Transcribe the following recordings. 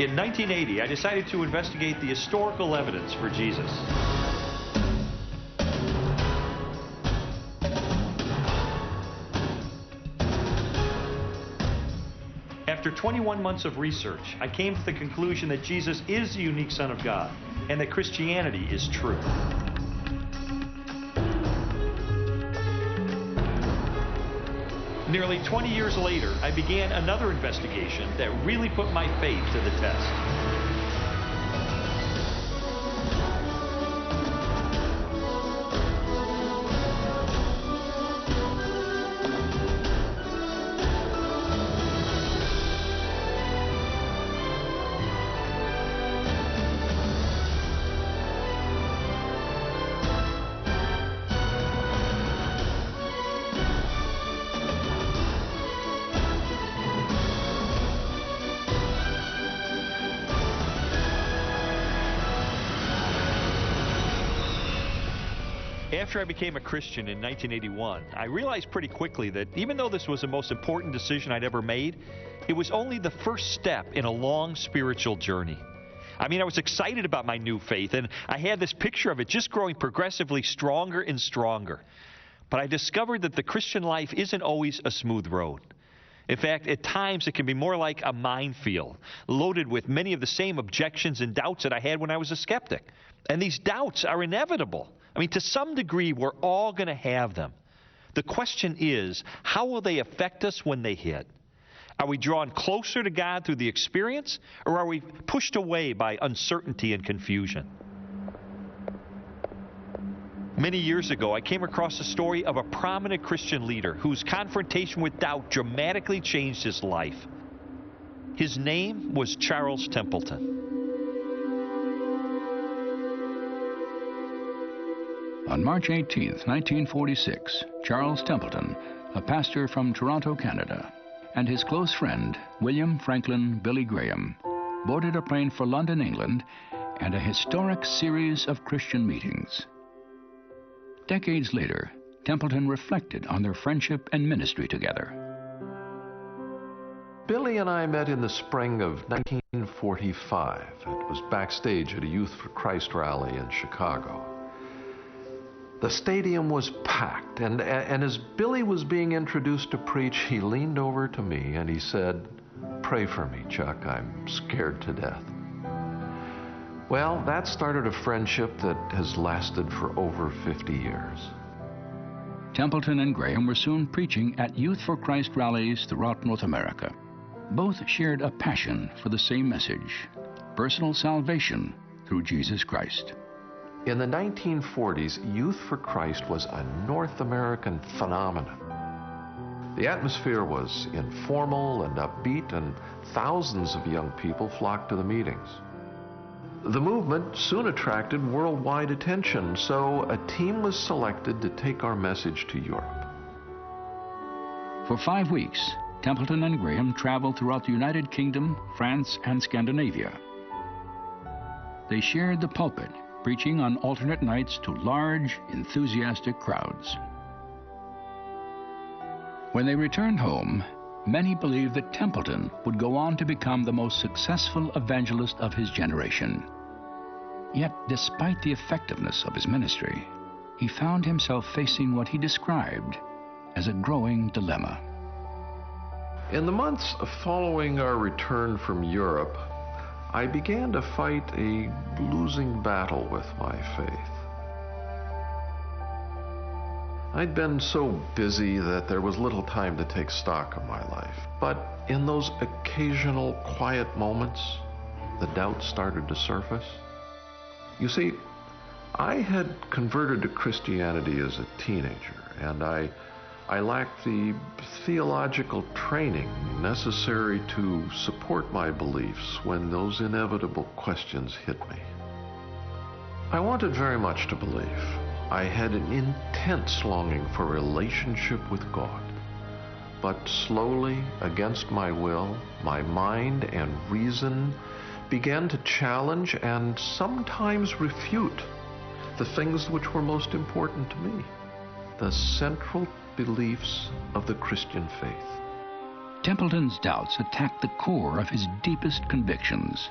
In 1980, I decided to investigate the historical evidence for Jesus. After 21 months of research, I came to the conclusion that Jesus is the unique Son of God and that Christianity is true. Nearly 20 years later, I began another investigation that really put my faith to the test. After I became a Christian in 1981, I realized pretty quickly that even though this was the most important decision I'd ever made, it was only the first step in a long spiritual journey. I mean, I was excited about my new faith, and I had this picture of it just growing progressively stronger and stronger. But I discovered that the Christian life isn't always a smooth road. In fact, at times it can be more like a minefield, loaded with many of the same objections and doubts that I had when I was a skeptic. And these doubts are inevitable. I mean, to some degree, we're all going to have them. The question is, how will they affect us when they hit? Are we drawn closer to God through the experience, or are we pushed away by uncertainty and confusion? Many years ago, I came across the story of a prominent Christian leader whose confrontation with doubt dramatically changed his life. His name was Charles Templeton. On March 18, 1946, Charles Templeton, a pastor from Toronto, Canada, and his close friend, William Franklin Billy Graham, boarded a plane for London, England, and a historic series of Christian meetings. Decades later, Templeton reflected on their friendship and ministry together. Billy and I met in the spring of 1945. It was backstage at a Youth for Christ rally in Chicago. The stadium was packed, and as Billy was being introduced to preach, he leaned over to me and he said, "Pray for me, Chuck, I'm scared to death." Well, that started a friendship that has lasted for over 50 years. Templeton and Graham were soon preaching at Youth for Christ rallies throughout North America. Both shared a passion for the same message, personal salvation through Jesus Christ. In the 1940s, Youth for Christ was a North American phenomenon. The atmosphere was informal and upbeat, and thousands of young people flocked to the meetings. The movement soon attracted worldwide attention, so a team was selected to take our message to Europe. For 5 weeks, Templeton and Graham traveled throughout the United Kingdom, France, and Scandinavia. They shared the pulpit, preaching on alternate nights to large, enthusiastic crowds. When they returned home, many believed that Templeton would go on to become the most successful evangelist of his generation. Yet, despite the effectiveness of his ministry, he found himself facing what he described as a growing dilemma. In the months following our return from Europe, I began to fight a losing battle with my faith. I'd been so busy that there was little time to take stock of my life. But in those occasional quiet moments, the doubts started to surface. You see, I had converted to Christianity as a teenager, and I lacked the theological training necessary to support my beliefs when those inevitable questions hit me. I wanted very much to believe. I had an intense longing for a relationship with God. But slowly, against my will, my mind and reason began to challenge and sometimes refute the things which were most important to me, the central beliefs of the Christian faith. Templeton's doubts attacked the core of his deepest convictions,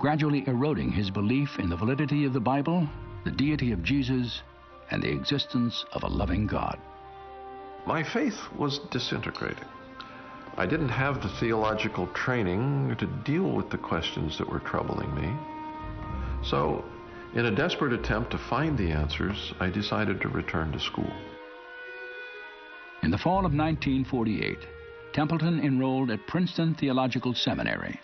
gradually eroding his belief in the validity of the Bible, the deity of Jesus, and the existence of a loving God. My faith was disintegrating. I didn't have the theological training to deal with the questions that were troubling me. So, in a desperate attempt to find the answers, I decided to return to school. In the fall of 1948, Templeton enrolled at Princeton Theological Seminary.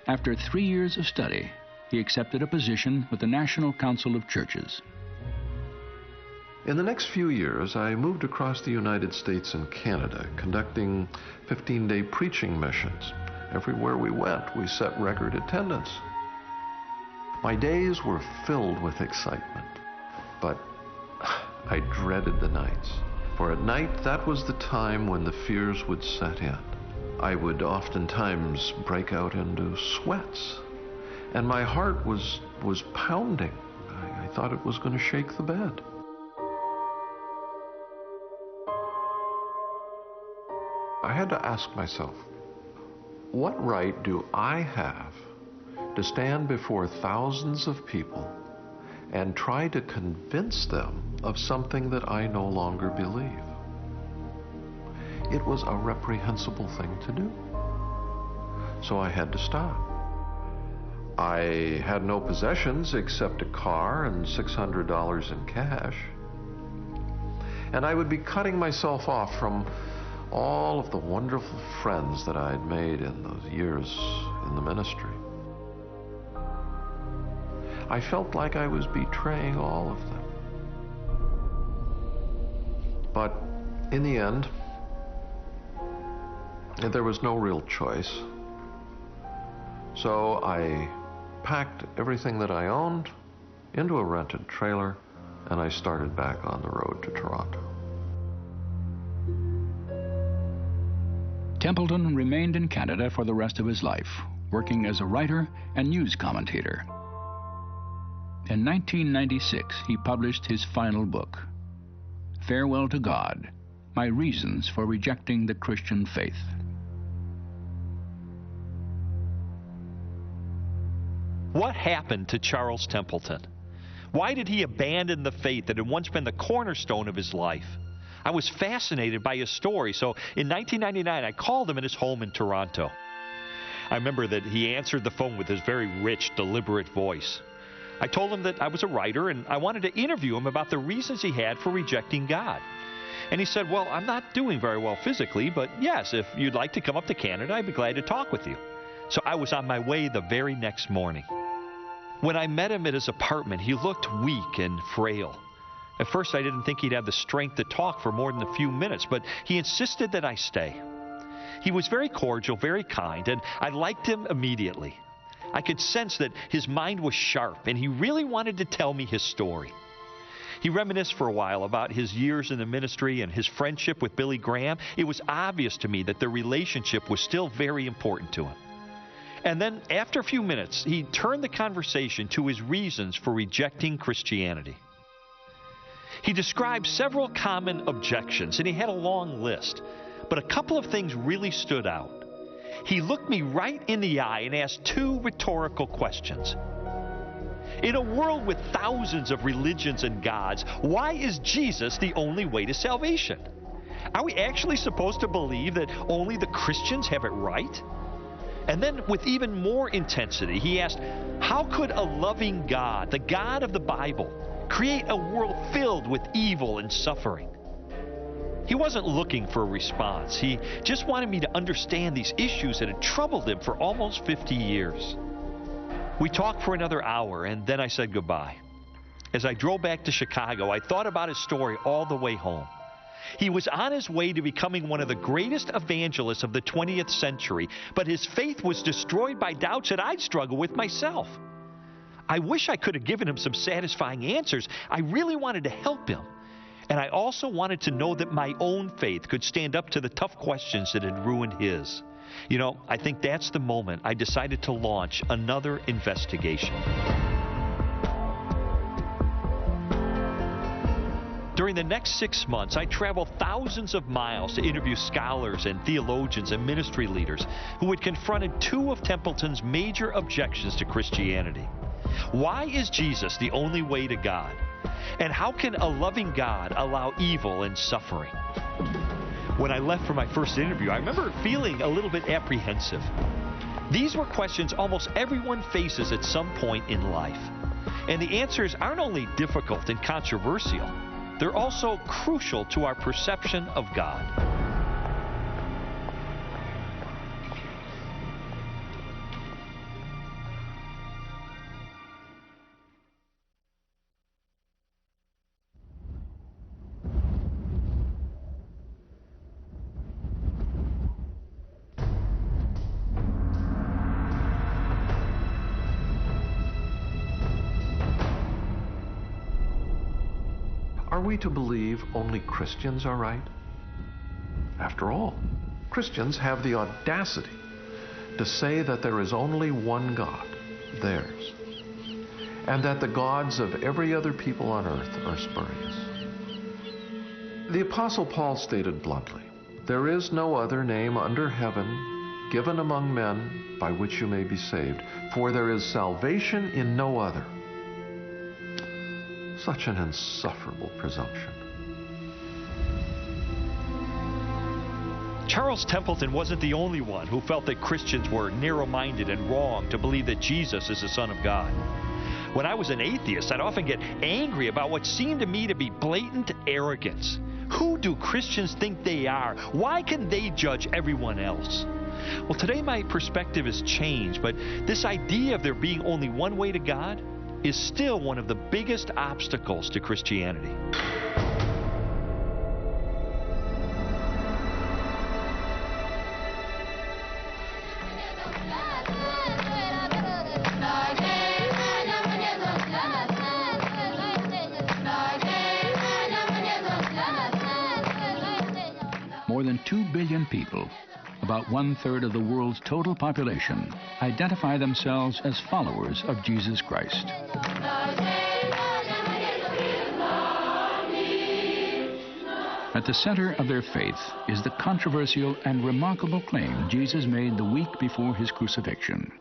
After 3 years of study, he accepted a position with the National Council of Churches. In the next few years, I moved across the United States and Canada, conducting 15-day preaching missions. Everywhere we went, we set record attendance. My days were filled with excitement, but I dreaded the nights. For at night, that was the time when the fears would set in. I would oftentimes break out into sweats, and my heart was pounding. I thought it was going to shake the bed. I had to ask myself, what right do I have to stand before thousands of people and try to convince them of something that I no longer believe? It was a reprehensible thing to do. So I had to stop. I had no possessions except a car and $600 in cash. And I would be cutting myself off from all of the wonderful friends that I had made in those years in the ministry. I felt like I was betraying all of them. But in the end, there was no real choice. So I packed everything that I owned into a rented trailer, and I started back on the road to Toronto. Templeton remained in Canada for the rest of his life, working as a writer and news commentator. In 1996, he published his final book, Farewell to God, My Reasons for Rejecting the Christian Faith. What happened to Charles Templeton? Why did he abandon the faith that had once been the cornerstone of his life? I was fascinated by his story, so in 1999 I called him at his home in Toronto. I remember that he answered the phone with his very rich, deliberate voice. I told him that I was a writer and I wanted to interview him about the reasons he had for rejecting God. And he said, well, I'm not doing very well physically, but yes, if you'd like to come up to Canada, I'd be glad to talk with you. So I was on my way the very next morning. When I met him at his apartment, he looked weak and frail. At first, I didn't think he'd have the strength to talk for more than a few minutes, but he insisted that I stay. He was very cordial, very kind, and I liked him immediately. I could sense that his mind was sharp, and he really wanted to tell me his story. He reminisced for a while about his years in the ministry and his friendship with Billy Graham. It was obvious to me that their relationship was still very important to him. And then, after a few minutes, he turned the conversation to his reasons for rejecting Christianity. He described several common objections, and he had a long list. But a couple of things really stood out. He looked me right in the eye and asked two rhetorical questions. In a world with thousands of religions and gods, why is Jesus the only way to salvation? Are we actually supposed to believe that only the Christians have it right? And then, with even more intensity, he asked, how could a loving God, the God of the Bible, create a world filled with evil and suffering? He wasn't looking for a response. He just wanted me to understand these issues that had troubled him for almost 50 years. We talked for another hour, and then I said goodbye. As I drove back to Chicago, I thought about his story all the way home. He was on his way to becoming one of the greatest evangelists of the 20th century, but his faith was destroyed by doubts that I'd struggle with myself. I wish I could have given him some satisfying answers. I really wanted to help him. And I also wanted to know that my own faith could stand up to the tough questions that had ruined his. You know, I think that's the moment I decided to launch another investigation. During during the next 6 months, I traveled thousands of miles to interview scholars and theologians and ministry leaders who had confronted two of Templeton's major objections to Christianity. Why is Jesus the only way to God? And how can a loving God allow evil and suffering? When I left for my first interview, I remember feeling a little bit apprehensive. These were questions almost everyone faces at some point in life. And the answers aren't only difficult and controversial, they're also crucial to our perception of God. Are we to believe only Christians are right? After all, Christians have the audacity to say that there is only one God, theirs, and that the gods of every other people on earth are spurious. The Apostle Paul stated bluntly, "There is no other name under heaven given among men by which you may be saved, for there is salvation in no other." Such an insufferable presumption. Charles Templeton wasn't the only one who felt that Christians were narrow-minded and wrong to believe that Jesus is the Son of God. When I was an atheist, I'd often get angry about what seemed to me to be blatant arrogance. Who do Christians think they are? Why can they judge everyone else? Well, today my perspective has changed, but this idea of there being only one way to God is still one of the biggest obstacles to Christianity. More than 2 billion people, about 1/3 of the world's total population, identify themselves as followers of Jesus Christ. At the center of their faith is the controversial and remarkable claim Jesus made the week before his crucifixion.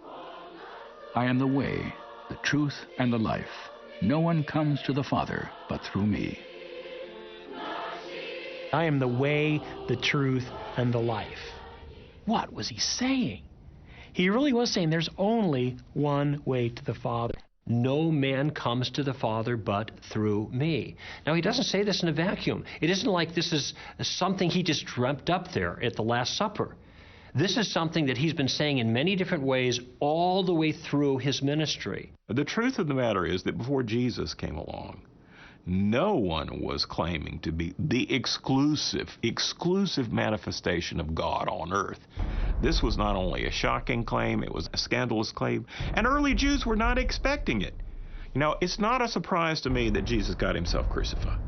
"I am the way, the truth, and the life. No one comes to the Father but through me." I am the way, the truth, and the life. What was he saying? He really was saying there's only one way to the Father. No man comes to the Father but through me. Now, he doesn't say this in a vacuum. It isn't like this is something he just dreamt up there at the Last Supper. This is something that he's been saying in many different ways all the way through his ministry. The truth of the matter is that before Jesus came along, no one was claiming to be the exclusive manifestation of God on earth. This was not only a shocking claim, it was a scandalous claim, and early Jews were not expecting it. You know, it's not a surprise to me that Jesus got himself crucified.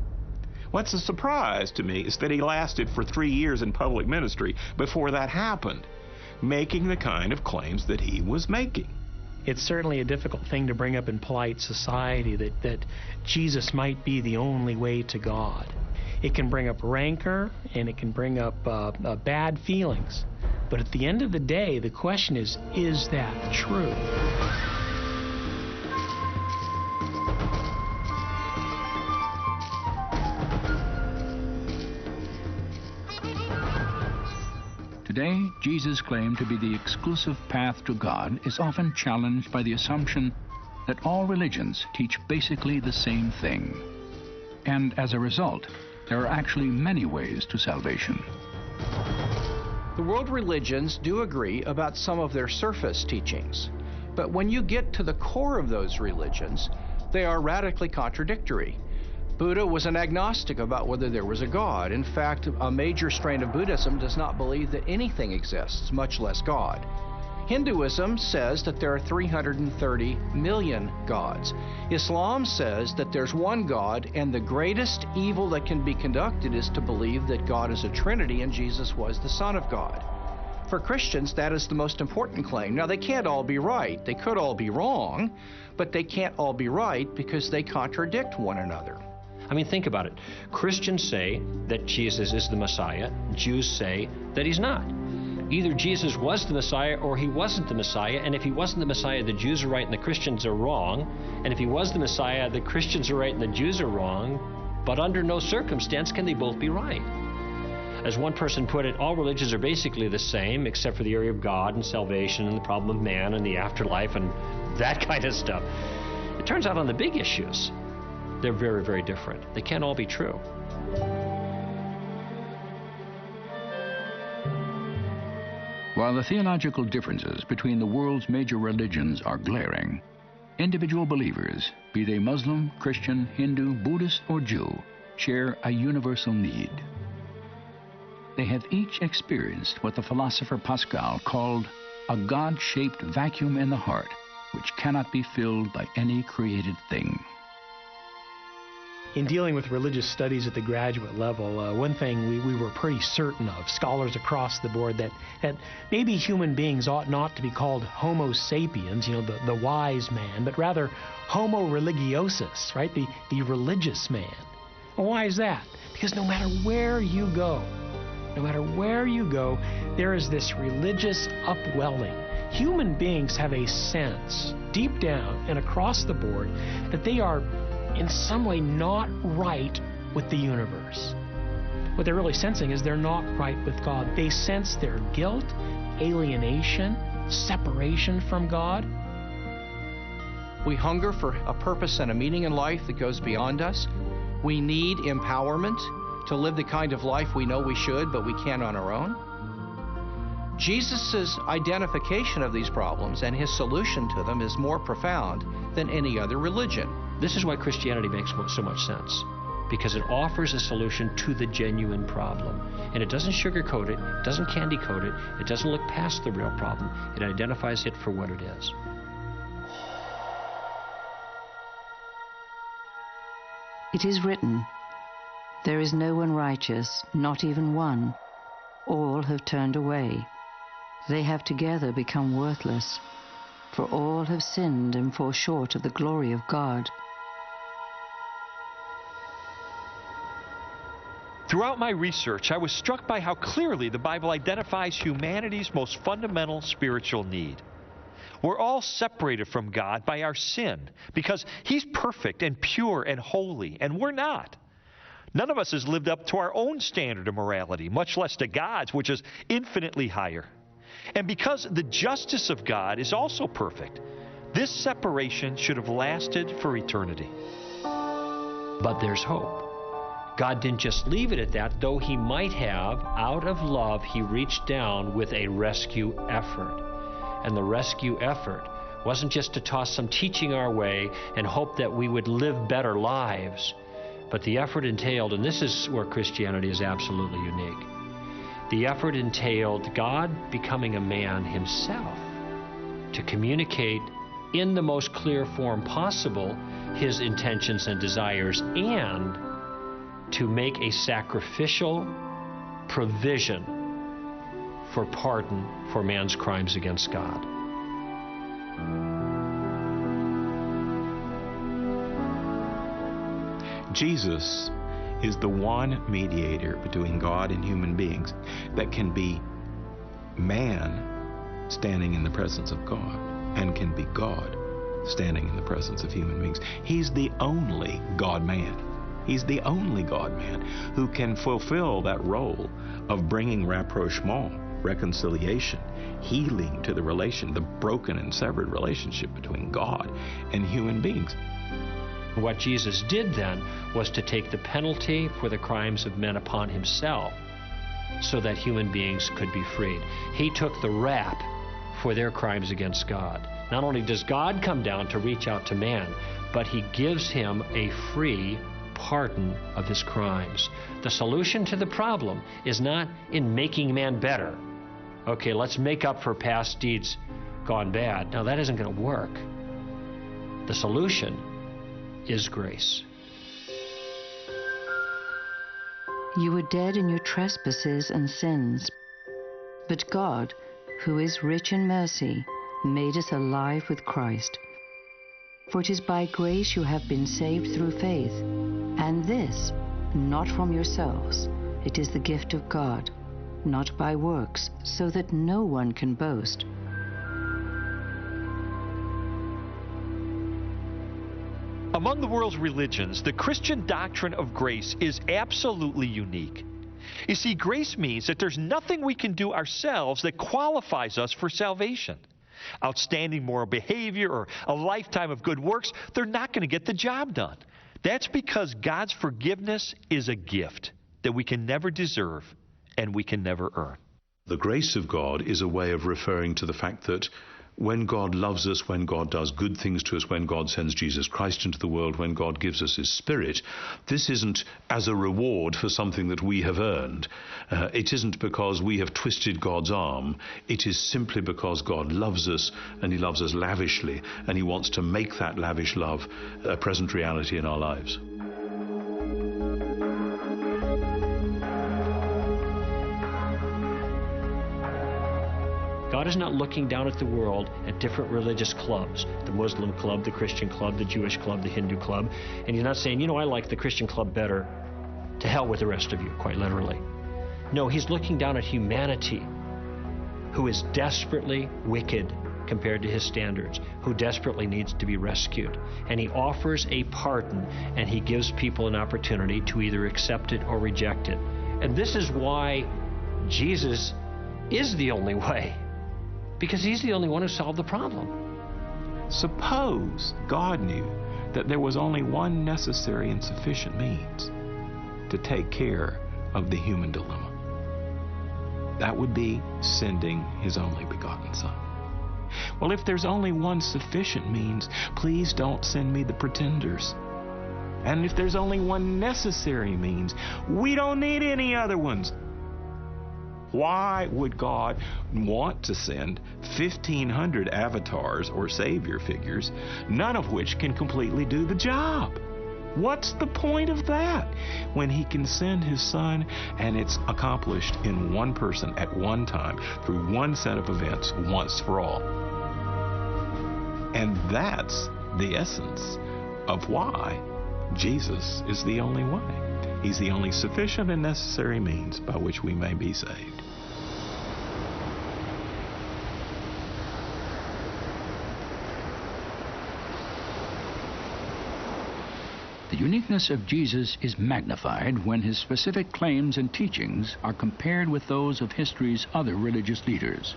What's a surprise to me is that he lasted for 3 years in public ministry before that happened, making the kind of claims that he was making. It's certainly a difficult thing to bring up in polite society that Jesus might be the only way to God. It can bring up rancor and it can bring up bad feelings. But at the end of the day, the question is that true? Today, Jesus' claim to be the exclusive path to God is often challenged by the assumption that all religions teach basically the same thing. And as a result, there are actually many ways to salvation. The world religions do agree about some of their surface teachings, but when you get to the core of those religions, they are radically contradictory. Buddha was an agnostic about whether there was a God. In fact, a major strain of Buddhism does not believe that anything exists, much less God. Hinduism says that there are 330 million gods. Islam says that there's one God, and the greatest evil that can be conducted is to believe that God is a Trinity and Jesus was the Son of God. For Christians, that is the most important claim. Now, they can't all be right. They could all be wrong, but they can't all be right because they contradict one another. I mean, think about it. Christians say that Jesus is the Messiah. Jews say that he's not. Either Jesus was the Messiah or he wasn't the Messiah, and if he wasn't the Messiah, the Jews are right and the Christians are wrong. And if he was the Messiah, the Christians are right and the Jews are wrong. But under no circumstance can they both be right. As one person put it, all religions are basically the same, except for the area of God and salvation and the problem of man and the afterlife and that kind of stuff. It turns out on the big issues, they're very, very different. They can't all be true. While the theological differences between the world's major religions are glaring, individual believers, be they Muslim, Christian, Hindu, Buddhist, or Jew, share a universal need. They have each experienced what the philosopher Pascal called a God-shaped vacuum in the heart, which cannot be filled by any created thing. In dealing with religious studies at the graduate level, one thing we were pretty certain of, scholars across the board, that maybe human beings ought not to be called Homo sapiens, the wise man, but rather Homo religiosus, right, the religious man. Well, why is that? Because no matter where you go, there is this religious upwelling. Human beings have a sense, deep down and across the board, that they are in some way not right with the universe. What they're really sensing is they're not right with God. They sense their guilt, alienation, separation from God. We hunger for a purpose and a meaning in life that goes beyond us. We need empowerment to live the kind of life we know we should, but we can't on our own. Jesus' identification of these problems and his solution to them is more profound than any other religion. This is why Christianity makes so much sense, because it offers a solution to the genuine problem. And it doesn't sugarcoat it, it doesn't candy coat it, it doesn't look past the real problem. It identifies it for what it is. It is written, "There is no one righteous, not even one. All have turned away. They have together become worthless. For all have sinned and fall short of the glory of God." Throughout my research, I was struck by how clearly the Bible identifies humanity's most fundamental spiritual need. We're all separated from God by our sin because He's perfect and pure and holy, and we're not. None of us has lived up to our own standard of morality, much less to God's, which is infinitely higher. And because the justice of God is also perfect, this separation should have lasted for eternity. But there's hope. God didn't just leave it at that, though He might have. Out of love, He reached down with a rescue effort. And the rescue effort wasn't just to toss some teaching our way and hope that we would live better lives, but the effort entailed, and this is where Christianity is absolutely unique, the effort entailed God becoming a man Himself to communicate in the most clear form possible His intentions and desires, and to make a sacrificial provision for pardon for man's crimes against God. Jesus is the one mediator between God and human beings that can be man standing in the presence of God and can be God standing in the presence of human beings. He's the only God-man. He's the only God-man who can fulfill that role of bringing rapprochement, reconciliation, healing to the broken and severed relationship between God and human beings. What Jesus did then was to take the penalty for the crimes of men upon Himself so that human beings could be freed. He took the rap for their crimes against God. Not only does God come down to reach out to man, but He gives him a free pardon of his crimes. The solution to the problem is not in making man better. Okay, let's make up for past deeds gone bad. Now, that isn't going to work. The solution is grace. You were dead in your trespasses and sins, but God, who is rich in mercy, made us alive with Christ. For it is by grace you have been saved through faith, And this, not from yourselves, it is the gift of God, not by works, so that no one can boast. Among the world's religions, the Christian doctrine of grace is absolutely unique. You see, grace means that there's nothing we can do ourselves that qualifies us for salvation. Outstanding moral behavior or a lifetime of good works, they're not going to get the job done. That's because God's forgiveness is a gift that we can never deserve and we can never earn. The grace of God is a way of referring to the fact that when God loves us, when God does good things to us, when God sends Jesus Christ into the world, when God gives us His Spirit, this isn't as a reward for something that we have earned. It isn't because we have twisted God's arm. It is simply because God loves us, and He loves us lavishly, and He wants to make that lavish love a present reality in our lives. God is not looking down at the world at different religious clubs, the Muslim club, the Christian club, the Jewish club, the Hindu club, and He's not saying, you know, I like the Christian club better. To hell with the rest of you, quite literally. No, He's looking down at humanity, who is desperately wicked compared to His standards, who desperately needs to be rescued. And He offers a pardon, and He gives people an opportunity to either accept it or reject it. And this is why Jesus is the only way. Because He's the only one who solved the problem. Suppose God knew that there was only one necessary and sufficient means to take care of the human dilemma. That would be sending His only begotten Son. Well, if there's only one sufficient means, please don't send me the pretenders. And if there's only one necessary means, we don't need any other ones. Why would God want to send 1,500 avatars or savior figures, none of which can completely do the job? What's the point of that when He can send His Son and it's accomplished in one person at one time through one set of events once for all? And that's the essence of why Jesus is the only way. He's the only sufficient and necessary means by which we may be saved. The uniqueness of Jesus is magnified when His specific claims and teachings are compared with those of history's other religious leaders.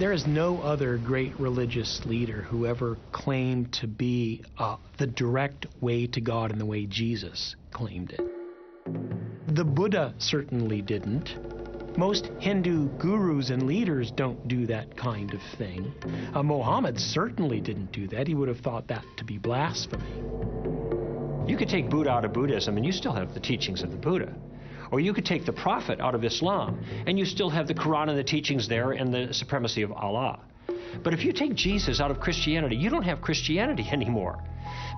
There is no other great religious leader who ever claimed to be the direct way to God in the way Jesus claimed it. The Buddha certainly didn't. Most Hindu gurus and leaders don't do that kind of thing. Muhammad certainly didn't do that. He would have thought that to be blasphemy. You could take Buddha out of Buddhism and you still have the teachings of the Buddha. Or you could take the Prophet out of Islam and you still have the Quran and the teachings there and the supremacy of Allah. But if you take Jesus out of Christianity, you don't have Christianity anymore,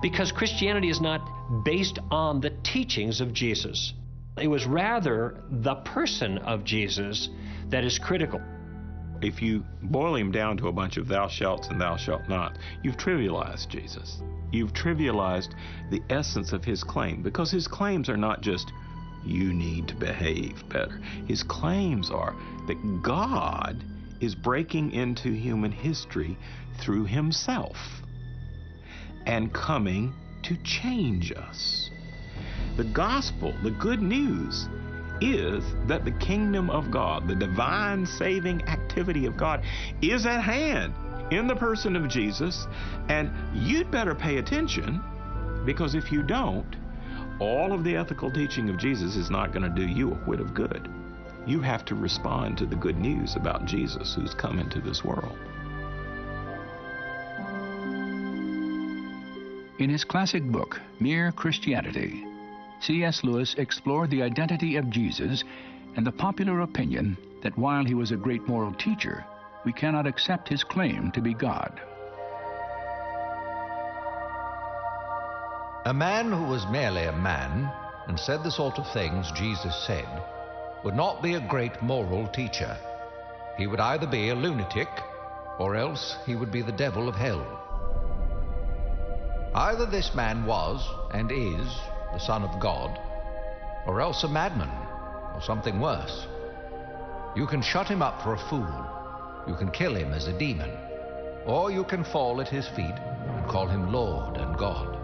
because Christianity is not based on the teachings of Jesus. It was rather the person of Jesus that is critical. If you boil Him down to a bunch of thou shalt and thou shalt not, you've trivialized Jesus. You've trivialized the essence of His claim, because His claims are not just, you need to behave better. His claims are that God is breaking into human history through Himself and coming to change us. The gospel, the good news, is that the kingdom of God, the divine saving activity of God, is at hand in the person of Jesus, and you'd better pay attention, because if you don't, all of the ethical teaching of Jesus is not going to do you a whit of good. You have to respond to the good news about Jesus who's come into this world. In his classic book, Mere Christianity, C.S. Lewis explored the identity of Jesus and the popular opinion that while He was a great moral teacher, we cannot accept His claim to be God. A man who was merely a man and said the sort of things Jesus said would not be a great moral teacher. He would either be a lunatic or else he would be the devil of hell. Either this man was and is the Son of God, or else a madman, or something worse. You can shut him up for a fool. You can kill him as a demon. Or you can fall at his feet and call him Lord and God.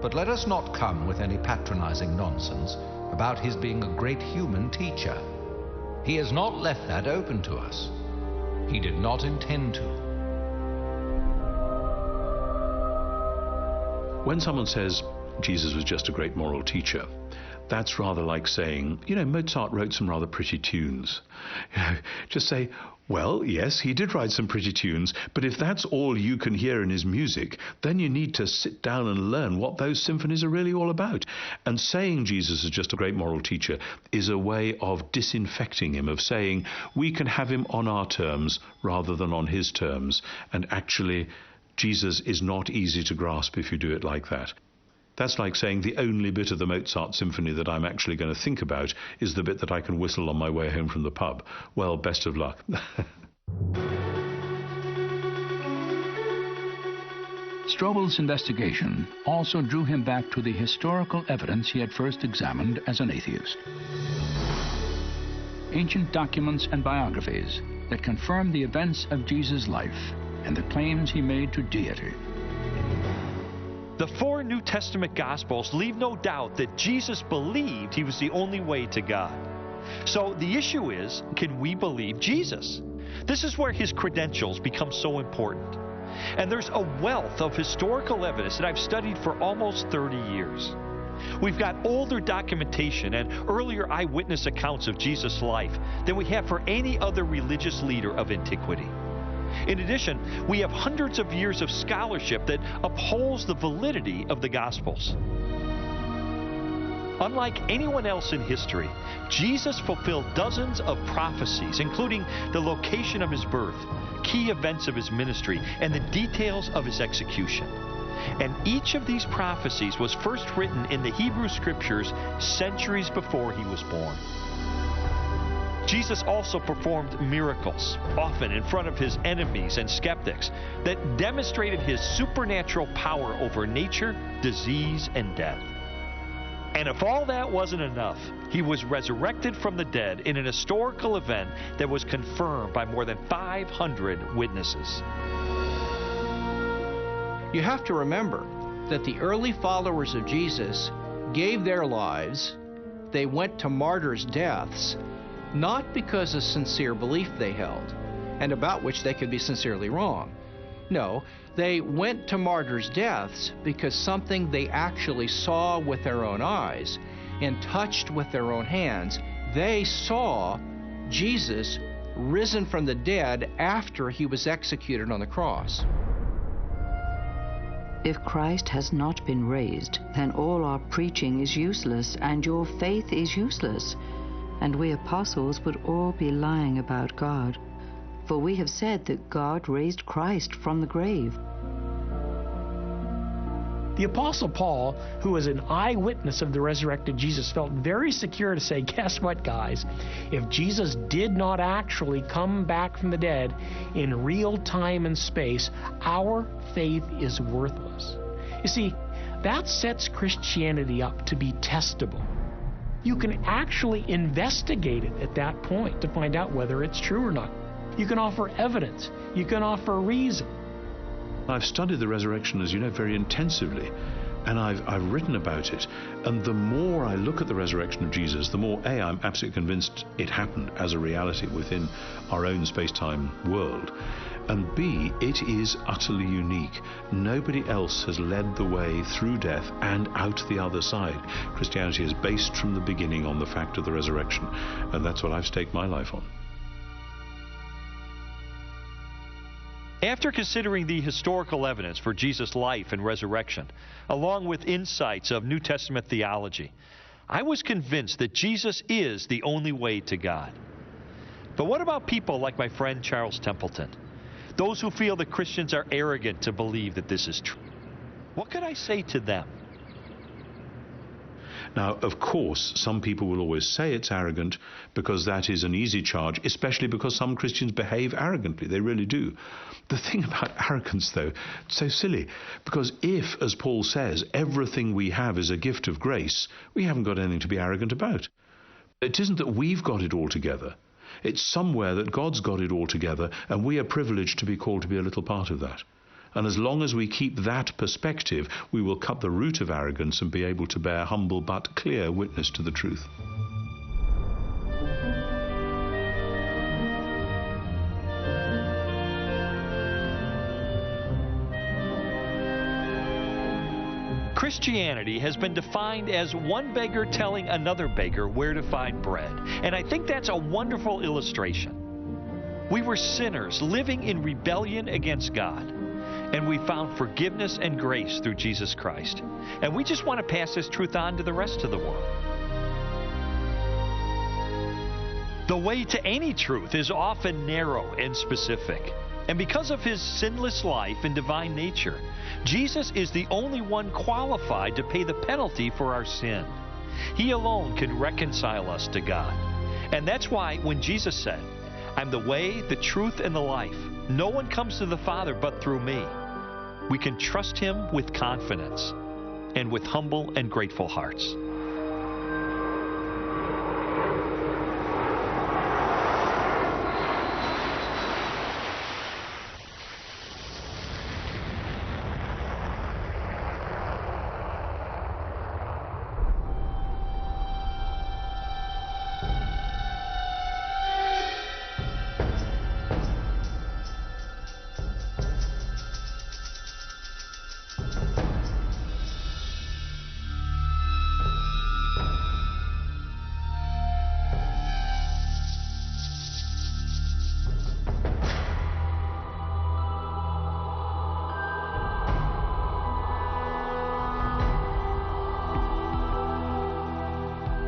But let us not come with any patronizing nonsense about his being a great human teacher. He has not left that open to us. He did not intend to. When someone says Jesus was just a great moral teacher, that's rather like saying, Mozart wrote some rather pretty tunes. Just say, well, yes, he did write some pretty tunes, but if that's all you can hear in his music, then you need to sit down and learn what those symphonies are really all about. And saying Jesus is just a great moral teacher is a way of disinfecting him, of saying we can have him on our terms rather than on his terms. And actually, Jesus is not easy to grasp if you do it like that. That's like saying the only bit of the Mozart symphony that I'm actually going to think about is the bit that I can whistle on my way home from the pub. Well, best of luck. Strobel's investigation also drew him back to the historical evidence he had first examined as an atheist. Ancient documents and biographies that confirm the events of Jesus' life and the claims he made to deity. The 4 New Testament Gospels leave no doubt that Jesus believed he was the only way to God. So the issue is, can we believe Jesus? This is where his credentials become so important. And there's a wealth of historical evidence that I've studied for almost 30 years. We've got older documentation and earlier eyewitness accounts of Jesus' life than we have for any other religious leader of antiquity. In addition, we have hundreds of years of scholarship that upholds the validity of the Gospels. Unlike anyone else in history, Jesus fulfilled dozens of prophecies, including the location of his birth, key events of his ministry, and the details of his execution. And each of these prophecies was first written in the Hebrew Scriptures centuries before he was born. Jesus also performed miracles, often in front of his enemies and skeptics, that demonstrated his supernatural power over nature, disease, and death. And if all that wasn't enough, he was resurrected from the dead in an historical event that was confirmed by more than 500 witnesses. You have to remember that the early followers of Jesus gave their lives, they went to martyrs' deaths, not because of sincere belief they held, and about which they could be sincerely wrong. No, they went to martyrs' deaths because something they actually saw with their own eyes and touched with their own hands. They saw Jesus risen from the dead after he was executed on the cross. If Christ has not been raised, then all our preaching is useless, and your faith is useless. And we apostles would all be lying about God. For we have said that God raised Christ from the grave. The Apostle Paul, who was an eyewitness of the resurrected Jesus, felt very secure to say, guess what, guys? If Jesus did not actually come back from the dead in real time and space, our faith is worthless. You see, that sets Christianity up to be testable. You can actually investigate it at that point to find out whether it's true or not. You can offer evidence. You can offer reason. I've studied the resurrection, as you know, very intensively, and I've written about it. And the more I look at the resurrection of Jesus, the more, A, I'm absolutely convinced it happened as a reality within our own space-time world, and B, it is utterly unique. Nobody else has led the way through death and out the other side. Christianity is based from the beginning on the fact of the resurrection, and that's what I've staked my life on. After considering the historical evidence for Jesus' life and resurrection, along with insights of New Testament theology, I was convinced that Jesus is the only way to God. But what about people like my friend Charles Templeton? Those who feel that Christians are arrogant to believe that this is true. What could I say to them? Now, of course, some people will always say it's arrogant because that is an easy charge, especially because some Christians behave arrogantly. They really do. The thing about arrogance, though, it's so silly, because if, as Paul says, everything we have is a gift of grace, we haven't got anything to be arrogant about. It isn't that we've got it all together. It's somewhere that God's got it all together, and we are privileged to be called to be a little part of that. And as long as we keep that perspective, we will cut the root of arrogance and be able to bear humble but clear witness to the truth. Christianity has been defined as one beggar telling another beggar where to find bread. And I think that's a wonderful illustration. We were sinners living in rebellion against God, and we found forgiveness and grace through Jesus Christ. And we just want to pass this truth on to the rest of the world. The way to any truth is often narrow and specific. And because of his sinless life and divine nature, Jesus is the only one qualified to pay the penalty for our sin. He alone can reconcile us to God. And that's why when Jesus said, "I'm the way, the truth, and the life. No one comes to the Father but through me," we can trust him with confidence and with humble and grateful hearts.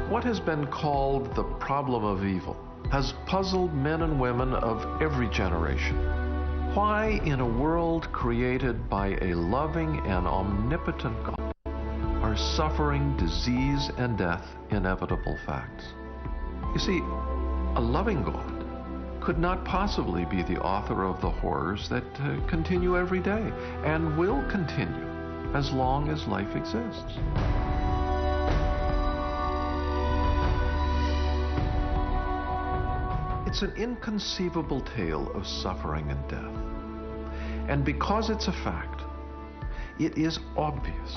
What has been called the problem of evil has puzzled men and women of every generation. Why, in a world created by a loving and omnipotent God, are suffering, disease, and death inevitable facts? You see, a loving God could not possibly be the author of the horrors that continue every day and will continue as long as life exists. It's an inconceivable tale of suffering and death. And because it's a fact, it is obvious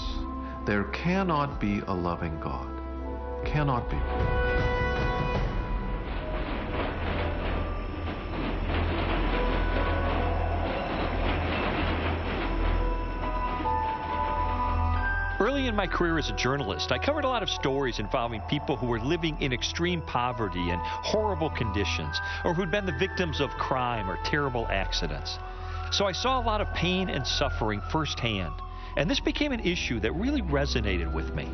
there cannot be a loving God. Cannot be. Early in my career as a journalist, I covered a lot of stories involving people who were living in extreme poverty and horrible conditions, or who'd been the victims of crime or terrible accidents. So I saw a lot of pain and suffering firsthand, and this became an issue that really resonated with me.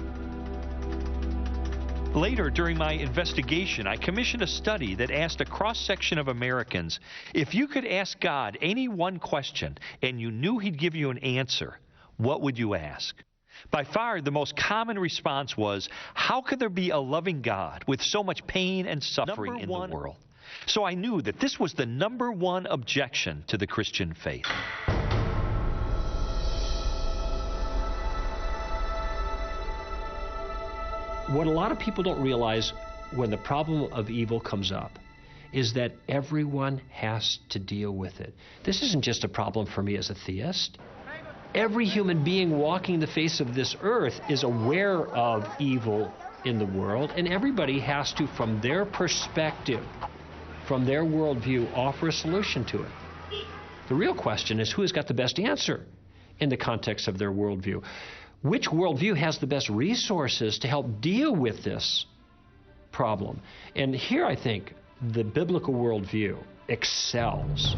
Later, during my investigation, I commissioned a study that asked a cross-section of Americans, if you could ask God any one question and you knew he'd give you an answer, what would you ask? By far, the most common response was, how could there be a loving God with so much pain and suffering in the world? So I knew that this was the number one objection to the Christian faith. What a lot of people don't realize when the problem of evil comes up is that everyone has to deal with it. This isn't just a problem for me as a theist. Every human being walking the face of this earth is aware of evil in the world, and everybody has to, from their perspective, from their worldview, offer a solution to it. The real question is who has got the best answer in the context of their worldview. Which worldview has the best resources to help deal with this problem? And here I think the biblical worldview excels.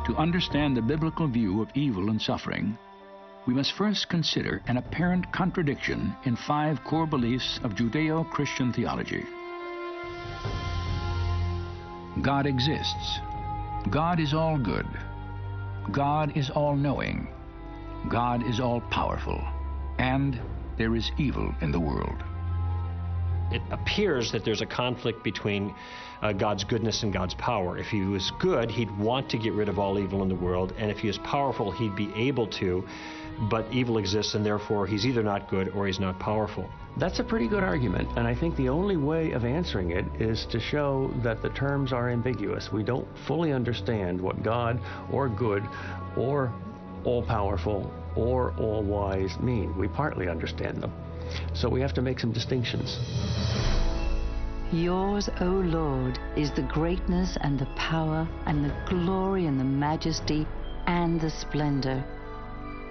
To understand the biblical view of evil and suffering, we must first consider an apparent contradiction in 5 core beliefs of Judeo-Christian theology. God exists. God is all good. God is all-knowing. God is all-powerful. And there is evil in the world. It appears that there's a conflict between God's goodness and God's power. If he was good, he'd want to get rid of all evil in the world, and if he is powerful, he'd be able to, but evil exists, and therefore he's either not good or he's not powerful. That's a pretty good argument, and I think the only way of answering it is to show that the terms are ambiguous. We don't fully understand what God or good or all-powerful or all-wise mean. We partly understand them. So we have to make some distinctions. Yours, O Lord, is the greatness and the power and the glory and the majesty and the splendor.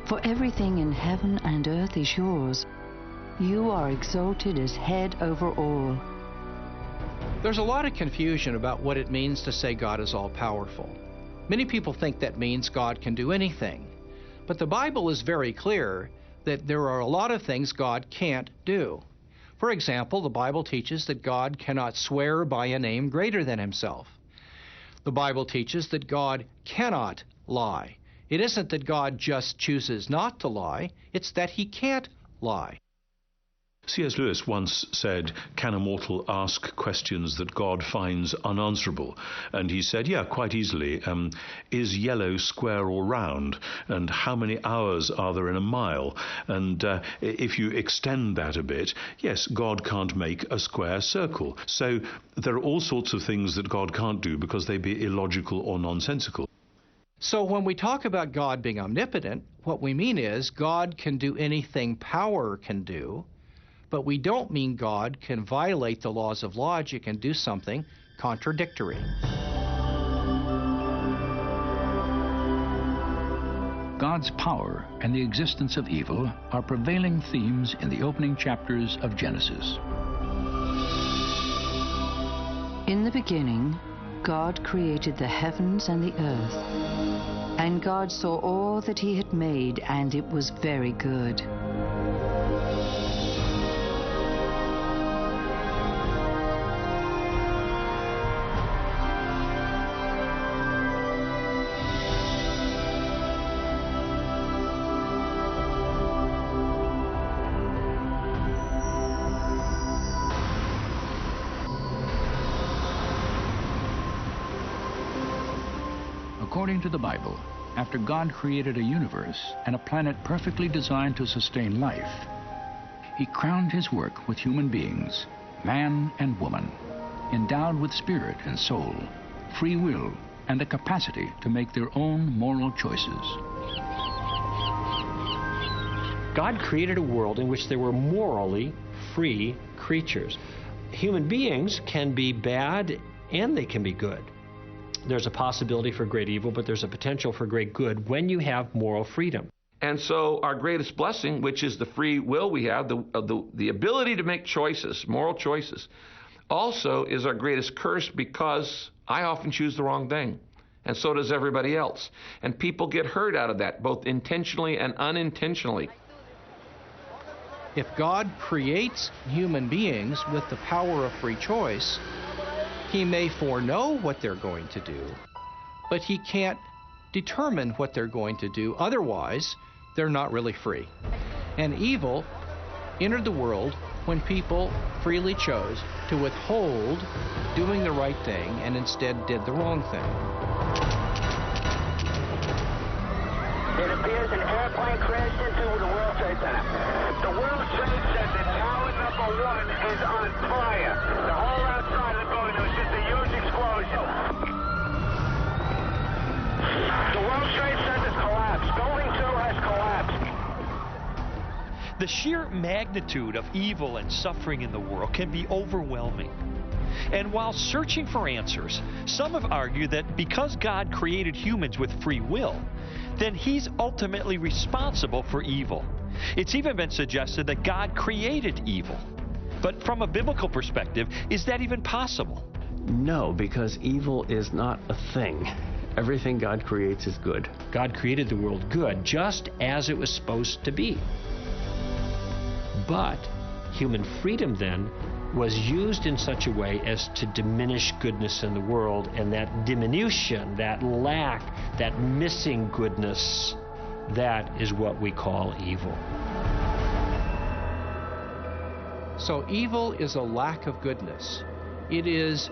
For everything in heaven and earth is yours. You are exalted as head over all. There's a lot of confusion about what it means to say God is all-powerful. Many people think that means God can do anything. But the Bible is very clear that there are a lot of things God can't do. For example, the Bible teaches that God cannot swear by a name greater than himself. The Bible teaches that God cannot lie. It isn't that God just chooses not to lie, it's that he can't lie. C.S. Lewis once said, "Can a mortal ask questions that God finds unanswerable?" And he said, yeah, quite easily. Is yellow square or round? And how many hours are there in a mile? And if you extend that a bit, yes, God can't make a square circle. So there are all sorts of things that God can't do because they'd be illogical or nonsensical. So when we talk about God being omnipotent, what we mean is God can do anything power can do, but we don't mean God can violate the laws of logic and do something contradictory. God's power and the existence of evil are prevailing themes in the opening chapters of Genesis. In the beginning, God created the heavens and the earth. And God saw all that he had made, and it was very good. According to the Bible, after God created a universe and a planet perfectly designed to sustain life, he crowned his work with human beings, man and woman, endowed with spirit and soul, free will, and the capacity to make their own moral choices. God created a world in which there were morally free creatures. Human beings can be bad and they can be good. There's a possibility for great evil, but there's a potential for great good when you have moral freedom. And so our greatest blessing, which is the free will we have, the ability to make choices, moral choices, also is our greatest curse, because I often choose the wrong thing, and so does everybody else. And people get hurt out of that, both intentionally and unintentionally. If God creates human beings with the power of free choice, he may foreknow what they're going to do, but he can't determine what they're going to do. Otherwise, they're not really free. And evil entered the world when people freely chose to withhold doing the right thing and instead did the wrong thing. It appears an airplane crashed into the World Trade Center. The World Trade Center, tower number 1, is on fire. The whole outside of the building, there was just a huge explosion. The World Trade Center's collapsed. Building 2 has collapsed. The sheer magnitude of evil and suffering in the world can be overwhelming. And while searching for answers, some have argued that because God created humans with free will, then he's ultimately responsible for evil. It's even been suggested that God created evil. But from a biblical perspective, is that even possible? No, because evil is not a thing. Everything God creates is good. God created the world good, just as it was supposed to be. But human freedom then was used in such a way as to diminish goodness in the world, and that diminution, that lack, that missing goodness, that is what we call evil. So evil is a lack of goodness. It is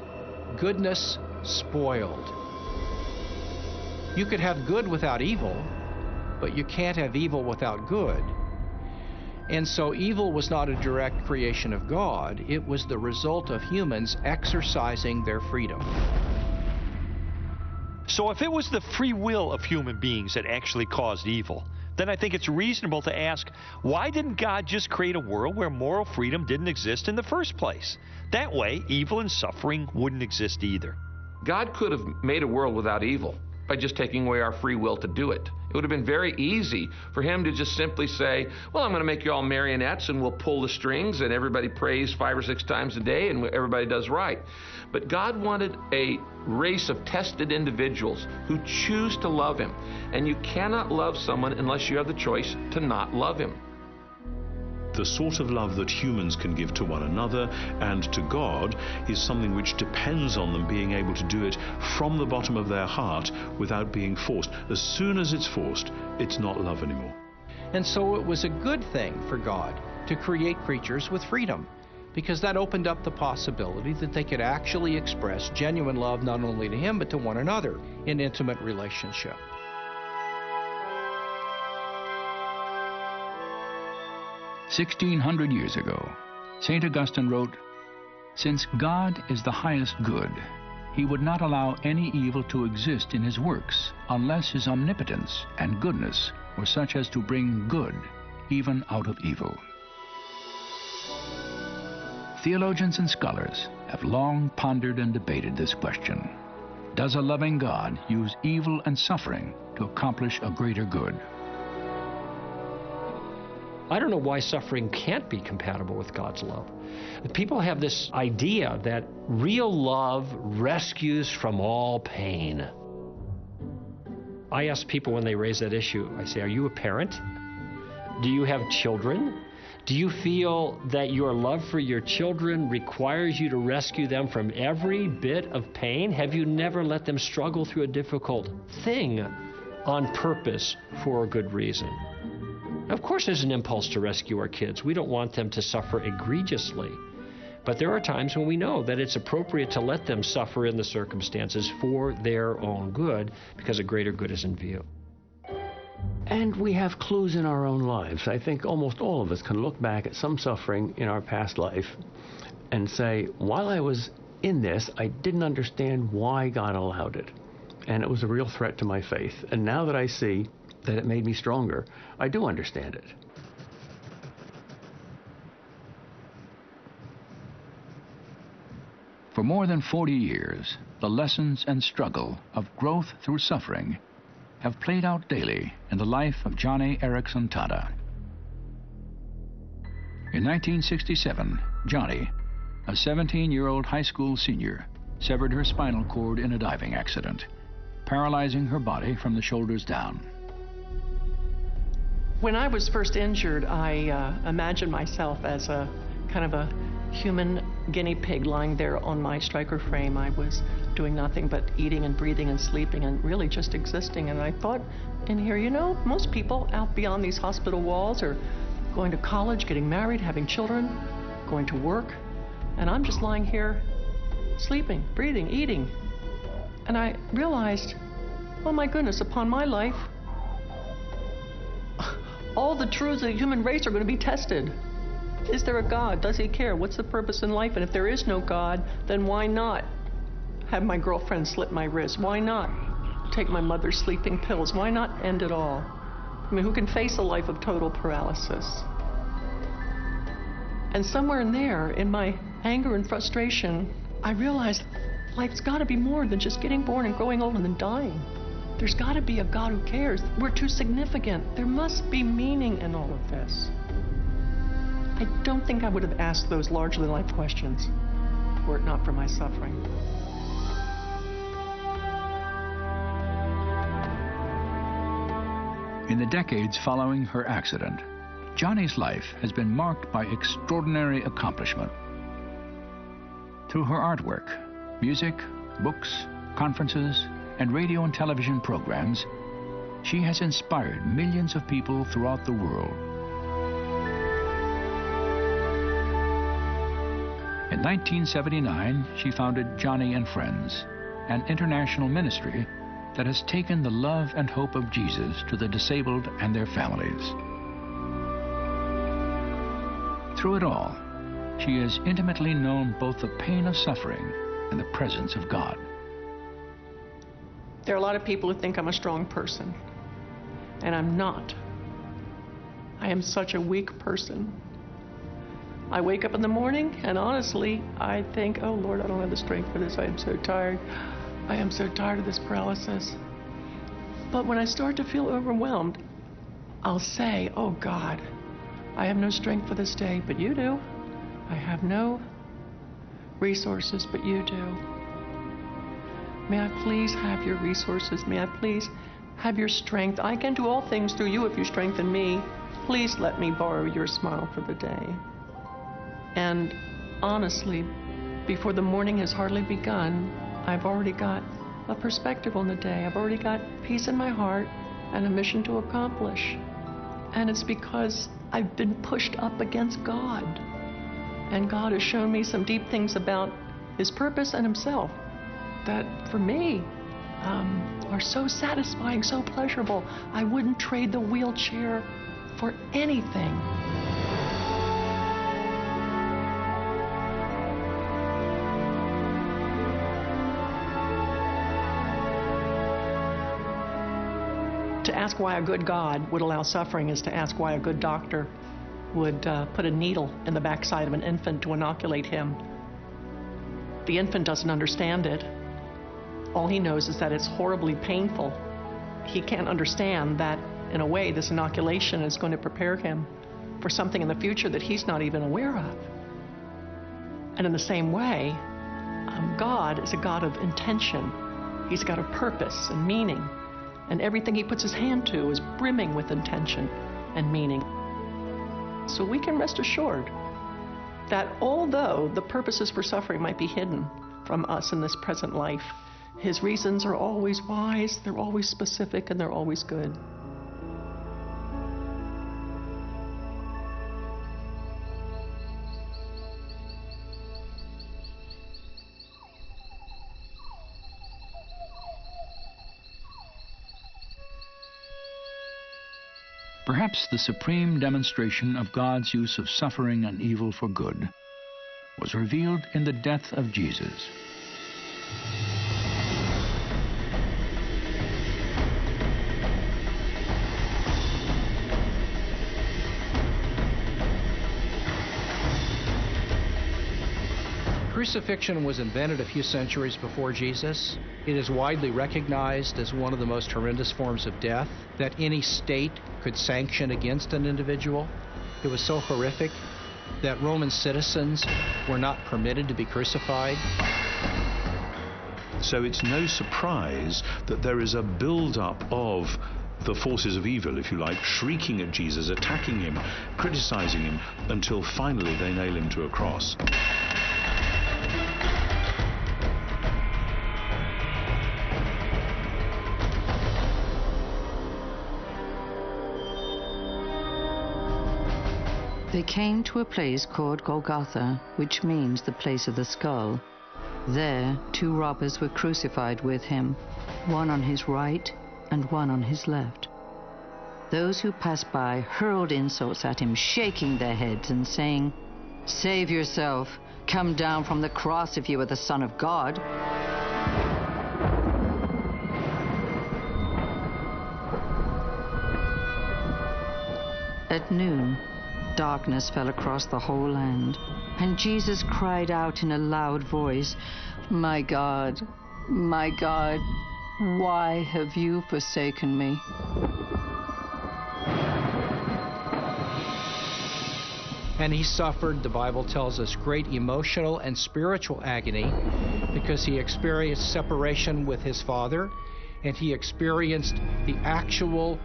goodness spoiled. You could have good without evil, but you can't have evil without good. And so evil was not a direct creation of God. It was the result of humans exercising their freedom. So if it was the free will of human beings that actually caused evil, then I think it's reasonable to ask, why didn't God just create a world where moral freedom didn't exist in the first place? That way, evil and suffering wouldn't exist either. God could have made a world without evil by just taking away our free will to do it. It would have been very easy for him to just simply say, well, I'm going to make you all marionettes and we'll pull the strings and everybody prays 5 or 6 times a day and everybody does right. But God wanted a race of tested individuals who choose to love him. And you cannot love someone unless you have the choice to not love him. The sort of love that humans can give to one another and to God is something which depends on them being able to do it from the bottom of their heart without being forced. As soon as it's forced, it's not love anymore. And so it was a good thing for God to create creatures with freedom, because that opened up the possibility that they could actually express genuine love not only to him but to one another in intimate relationship. 1600 years ago, St. Augustine wrote, "Since God is the highest good, he would not allow any evil to exist in his works unless his omnipotence and goodness were such as to bring good even out of evil." Theologians and scholars have long pondered and debated this question. Does a loving God use evil and suffering to accomplish a greater good? I don't know why suffering can't be compatible with God's love. People have this idea that real love rescues from all pain. I ask people when they raise that issue, I say, are you a parent? Do you have children? Do you feel that your love for your children requires you to rescue them from every bit of pain? Have you never let them struggle through a difficult thing on purpose for a good reason? Of course there's an impulse to rescue our kids. We don't want them to suffer egregiously. But there are times when we know that it's appropriate to let them suffer in the circumstances for their own good, because a greater good is in view. And we have clues in our own lives. I think almost all of us can look back at some suffering in our past life and say, while I was in this, I didn't understand why God allowed it. And it was a real threat to my faith. And now that I see that it made me stronger, I do understand it. For more than 40 years, the lessons and struggle of growth through suffering have played out daily in the life of Johnny Erickson Tada. In 1967, Johnny, a 17-year-old high school senior, severed her spinal cord in a diving accident, paralyzing her body from the shoulders down. When I was first injured, I imagined myself as a kind of a human guinea pig lying there on my striker frame. I was doing nothing but eating and breathing and sleeping and really just existing. And I thought in here, you know, most people out beyond these hospital walls are going to college, getting married, having children, going to work. And I'm just lying here sleeping, breathing, eating. And I realized, oh my goodness, upon my life, all the truths of the human race are going to be tested. Is there a God? Does he care? What's the purpose in life? And if there is no God, then why not have my girlfriend slit my wrist? Why not take my mother's sleeping pills? Why not end it all? I mean, who can face a life of total paralysis? And somewhere in there, in my anger and frustration, I realized life's got to be more than just getting born and growing old and then dying. There's got to be a God who cares. We're too significant. There must be meaning in all of this. I don't think I would have asked those larger-than-life questions were it not for my suffering. In the decades following her accident, Johnny's life has been marked by extraordinary accomplishment. Through her artwork, music, books, conferences, and radio and television programs, she has inspired millions of people throughout the world. In 1979, she founded Johnny and Friends, an international ministry that has taken the love and hope of Jesus to the disabled and their families. Through it all, she has intimately known both the pain of suffering and the presence of God. There are a lot of people who think I'm a strong person, and I'm not. I am such a weak person. I wake up in the morning, and honestly, I think, oh Lord, I don't have the strength for this. I am so tired. I am so tired of this paralysis. But when I start to feel overwhelmed, I'll say, oh God, I have no strength for this day, but you do. I have no resources, but you do. May I please have your resources? May I please have your strength? I can do all things through you if you strengthen me. Please let me borrow your smile for the day. And honestly, before the morning has hardly begun, I've already got a perspective on the day. I've already got peace in my heart and a mission to accomplish. And it's because I've been pushed up against God. And God has shown me some deep things about His purpose and Himself that, for me, are so satisfying, so pleasurable. I wouldn't trade the wheelchair for anything. To ask why a good God would allow suffering is to ask why a good doctor would put a needle in the backside of an infant to inoculate him. The infant doesn't understand it. All he knows is that it's horribly painful. He can't understand that, in a way, this inoculation is going to prepare him for something in the future that he's not even aware of. And in the same way, God is a God of intention. He's got a purpose and meaning. And everything He puts His hand to is brimming with intention and meaning. So we can rest assured that although the purposes for suffering might be hidden from us in this present life, His reasons are always wise, they're always specific, and they're always good. Perhaps the supreme demonstration of God's use of suffering and evil for good was revealed in the death of Jesus. Crucifixion was invented a few centuries before Jesus. It is widely recognized as one of the most horrendous forms of death that any state could sanction against an individual. It was so horrific that Roman citizens were not permitted to be crucified. So it's no surprise that there is a build-up of the forces of evil, if you like, shrieking at Jesus, attacking Him, criticizing Him, until finally they nail Him to a cross. They came to a place called Golgotha, which means the place of the skull. There, 2 robbers were crucified with Him, one on His right and one on His left. Those who passed by hurled insults at Him, shaking their heads and saying, "Save yourself. Come down from the cross if you are the Son of God." At noon, darkness fell across the whole land, and Jesus cried out in a loud voice, my God, why have you forsaken me?" And He suffered, the Bible tells us, great emotional and spiritual agony because He experienced separation with His Father, and He experienced the actual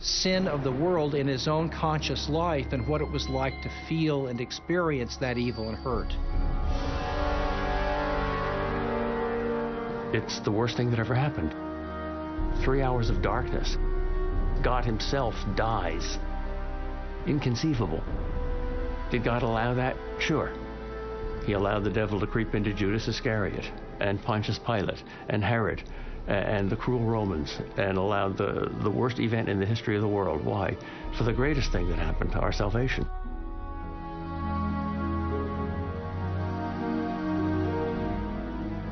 sin of the world in His own conscious life and what it was like to feel and experience that evil and hurt. It's the worst thing that ever happened. 3 hours of darkness. God himself dies. Inconceivable. Did God allow that? Sure. He allowed the devil to creep into Judas Iscariot and Pontius Pilate and Herod and the cruel Romans, and allowed the worst event in the history of the world. Why? For the greatest thing that happened, our salvation.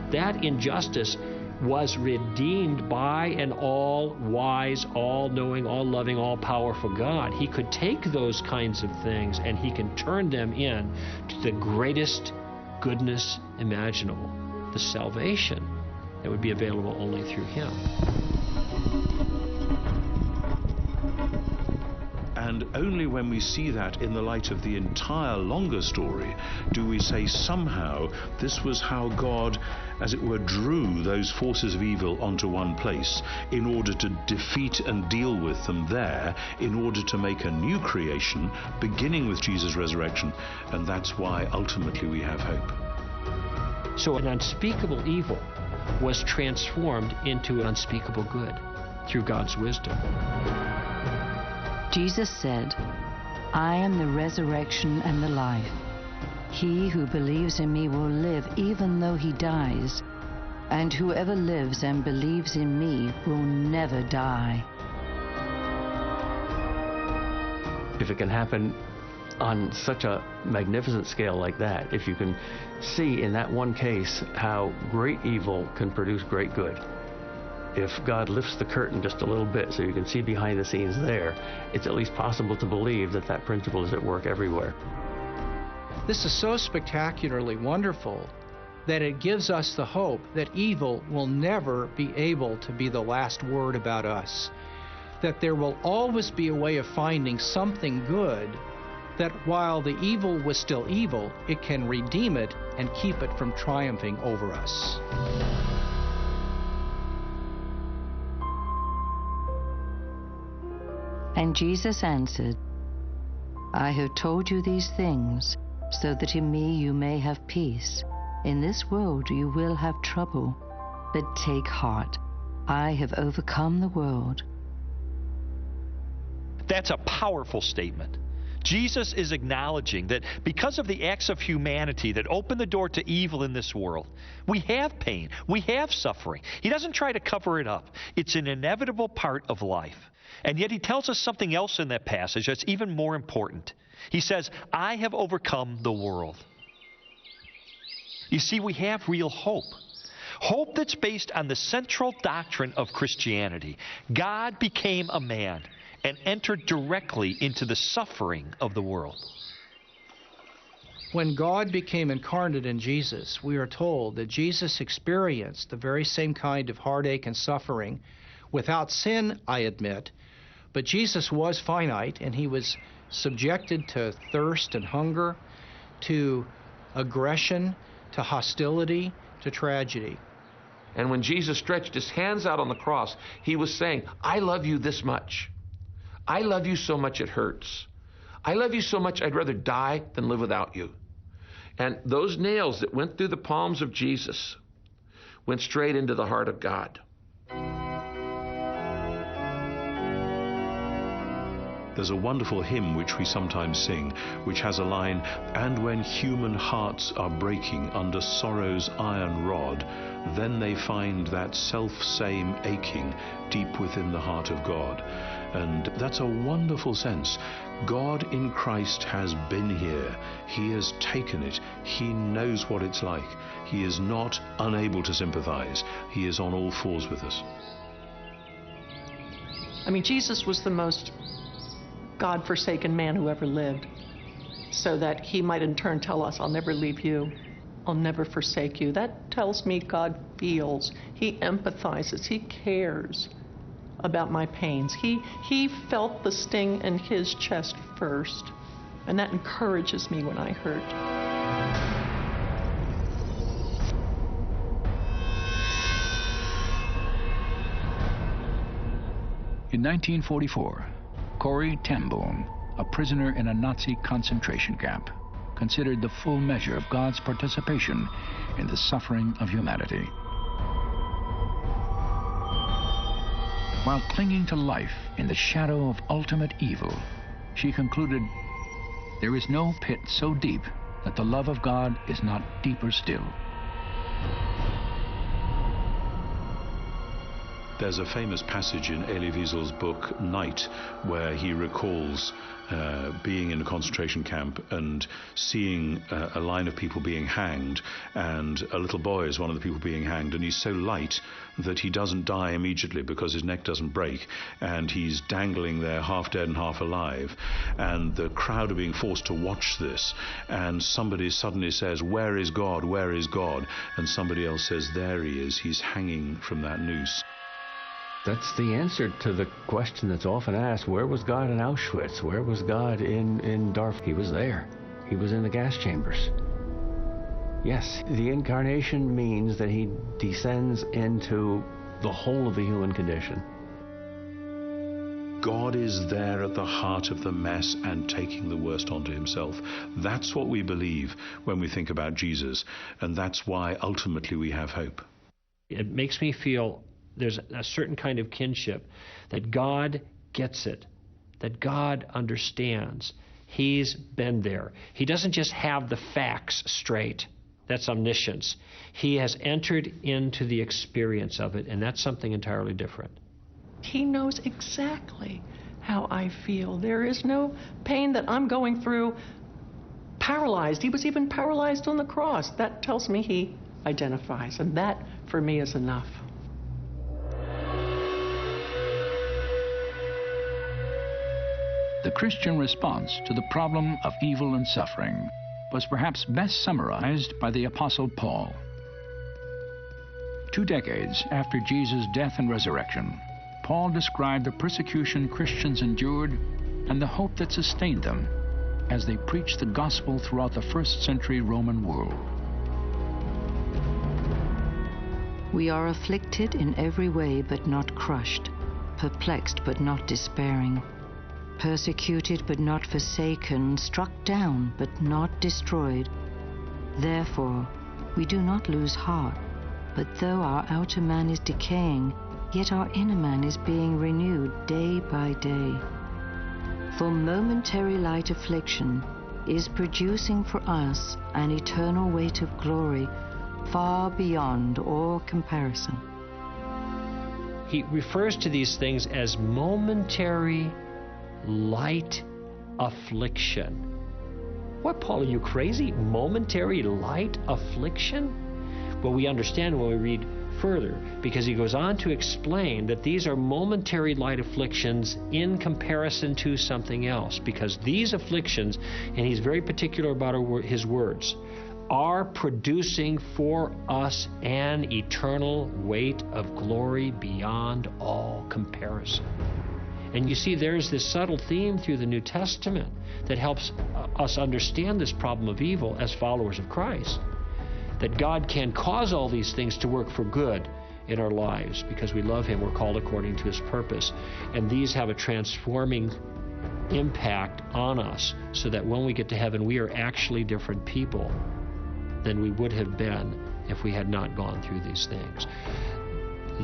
That injustice was redeemed by an all-wise, all-knowing, all-loving, all-powerful God. He could take those kinds of things and he can turn them in to the greatest goodness imaginable, the salvation that would be available only through him. And only when we see that in the light of the entire longer story do we say somehow this was how God, as it were, drew those forces of evil onto one place in order to defeat and deal with them there, in order to make a new creation, beginning with Jesus' resurrection. And that's why ultimately we have hope. So an unspeakable evil was transformed into an unspeakable good through God's wisdom. Jesus said, I am the resurrection and the life. He who believes in me will live even though he dies, and whoever lives and believes in me will never die. If it can happen on such a magnificent scale like that, if you can see in that one case how great evil can produce great good, if God lifts the curtain just a little bit so you can see behind the scenes there, it's at least possible to believe that that principle is at work everywhere. This is so spectacularly wonderful that it gives us the hope that evil will never be able to be the last word about us, that there will always be a way of finding something good, that while the evil was still evil, it can redeem it and keep it from triumphing over us. And Jesus answered, I have told you these things, so that in me you may have peace. In this world you will have trouble, but take heart. I have overcome the world. That's a powerful statement. Jesus is acknowledging that because of the acts of humanity that open the door to evil in this world, we have pain, we have suffering. He doesn't try to cover it up. It's an inevitable part of life. And yet he tells us something else in that passage that's even more important. He says, I have overcome the world. You see, we have real hope. Hope that's based on the central doctrine of Christianity. God became a man and entered directly into the suffering of the world. When God became incarnate in Jesus, we are told that Jesus experienced the very same kind of heartache and suffering without sin, I admit, but Jesus was finite, and he was subjected to thirst and hunger, to aggression, to hostility, to tragedy. And when Jesus stretched his hands out on the cross, he was saying, I love you this much. I love you so much it hurts. I love you so much I'd rather die than live without you. And those nails that went through the palms of Jesus went straight into the heart of God. There's a wonderful hymn which we sometimes sing, which has a line, and when human hearts are breaking under sorrow's iron rod, then they find that self-same aching deep within the heart of God. And that's a wonderful sense. God in Christ has been here. He has taken it. He knows what it's like. He is not unable to sympathize. He is on all fours with us. I mean, Jesus was the most God-forsaken man who ever lived, so that he might in turn tell us, I'll never leave you, I'll never forsake you. That tells me God feels, he empathizes, he cares about my pains. He felt the sting in his chest first, and that encourages me when I hurt. In 1944, Corrie ten Boom, a prisoner in a Nazi concentration camp, considered the full measure of God's participation in the suffering of humanity. while clinging to life in the shadow of ultimate evil, she concluded, "There is no pit so deep that the love of God is not deeper still." There's a famous passage in Elie Wiesel's book Night where he recalls being in a concentration camp and seeing a line of people being hanged, and a little boy is one of the people being hanged, and he's so light that he doesn't die immediately because his neck doesn't break, and he's dangling there half dead and half alive, and the crowd are being forced to watch this, and somebody suddenly says, "Where is God? Where is God?" And somebody else says, "There he is, he's hanging from that noose." That's the answer to the question that's often asked: where was God in Auschwitz? Where was God in Darfur? He was there. He was in the gas chambers. Yes, the incarnation means that he descends into the whole of the human condition. God is there at the heart of the mess and taking the worst onto himself. That's what we believe when we think about Jesus, and that's why ultimately we have hope. It makes me feel there's a certain kind of kinship, that God gets it, that God understands. He's been there. He doesn't just have the facts straight. That's omniscience. He has entered into the experience of it, and that's something entirely different. He knows exactly how I feel. There is no pain that I'm going through paralyzed. He was even paralyzed on the cross. That tells me he identifies, and that, for me, is enough. The Christian response to the problem of evil and suffering was perhaps best summarized by the Apostle Paul. 2 decades after Jesus' death and resurrection, Paul described the persecution Christians endured and the hope that sustained them as they preached the gospel throughout the first-century Roman world. We are afflicted in every way but not crushed, perplexed but not despairing, persecuted but not forsaken, struck down but not destroyed. Therefore, we do not lose heart, but though our outer man is decaying, yet our inner man is being renewed day by day. For momentary light affliction is producing for us an eternal weight of glory far beyond all comparison. He refers to these things as momentary light affliction. What, Paul, are you crazy? Momentary light affliction? Well, we understand when we read further, because he goes on to explain that these are momentary light afflictions in comparison to something else, because these afflictions, and he's very particular about his words, are producing for us an eternal weight of glory beyond all comparison. And you see, there's this subtle theme through the New Testament that helps us understand this problem of evil as followers of Christ. That God can cause all these things to work for good in our lives because we love Him, we're called according to His purpose. And these have a transforming impact on us so that when we get to heaven, we are actually different people than we would have been if we had not gone through these things.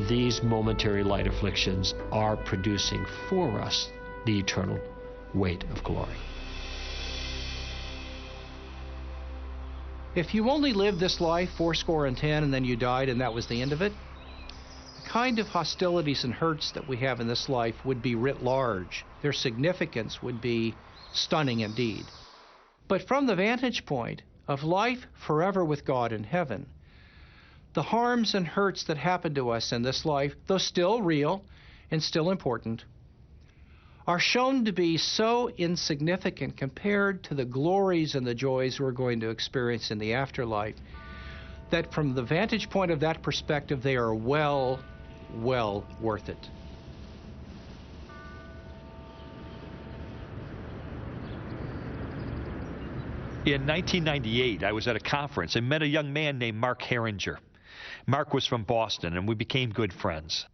These momentary light afflictions are producing for us the eternal weight of glory. If you only lived this life 80 and then you died and that was the end of it, the kind of hostilities and hurts that we have in this life would be writ large. Their significance would be stunning indeed. But from the vantage point of life forever with God in heaven, the harms and hurts that happen to us in this life, though still real and still important, are shown to be so insignificant compared to the glories and the joys we're going to experience in the afterlife, that from the vantage point of that perspective, they are well worth it. In 1998, I was at a conference and met a young man named Mark Herringer. Mark was from Boston, and we became good friends.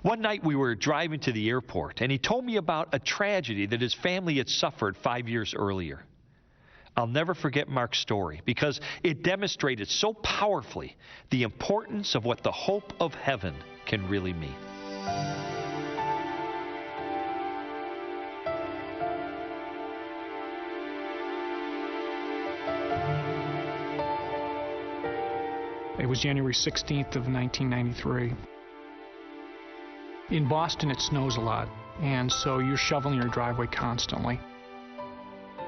One night we were driving to the airport, and he told me about a tragedy that his family had suffered 5 years earlier. I'll never forget Mark's story because it demonstrated so powerfully the importance of what the hope of heaven can really mean. was January 16th of 1993. In Boston, it snows a lot, and so you're shoveling your driveway constantly.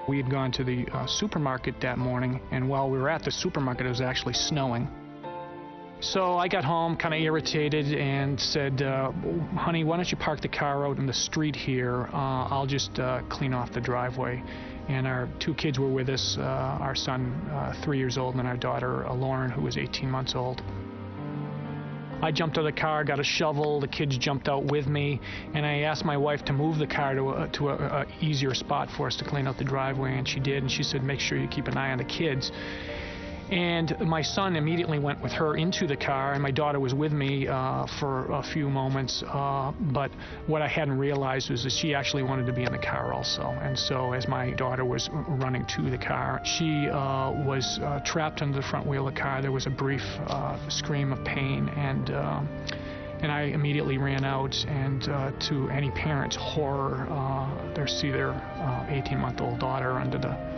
We had gone to the supermarket that morning, and while we were at the supermarket, it was actually snowing. So I got home kind of irritated and said, honey, why don't you park the car out in the street here? I'll just clean off the driveway. And our two kids were with us, our son, 3 years old, and our daughter, Lauren, who was 18 months old. I jumped out of the car, got a shovel, the kids jumped out with me, and I asked my wife to move the car to a easier spot for us to clean out the driveway, and she did, and she said, make sure you keep an eye on the kids. And my son immediately went with her into the car, and my daughter was with me for a few moments, but what I hadn't realized was that she actually wanted to be in the car also. And so as my daughter was running to the car, she was trapped under the front wheel of the car. There was a brief scream of pain, and I immediately ran out, and to any parent's horror, they see their 18-month-old daughter under the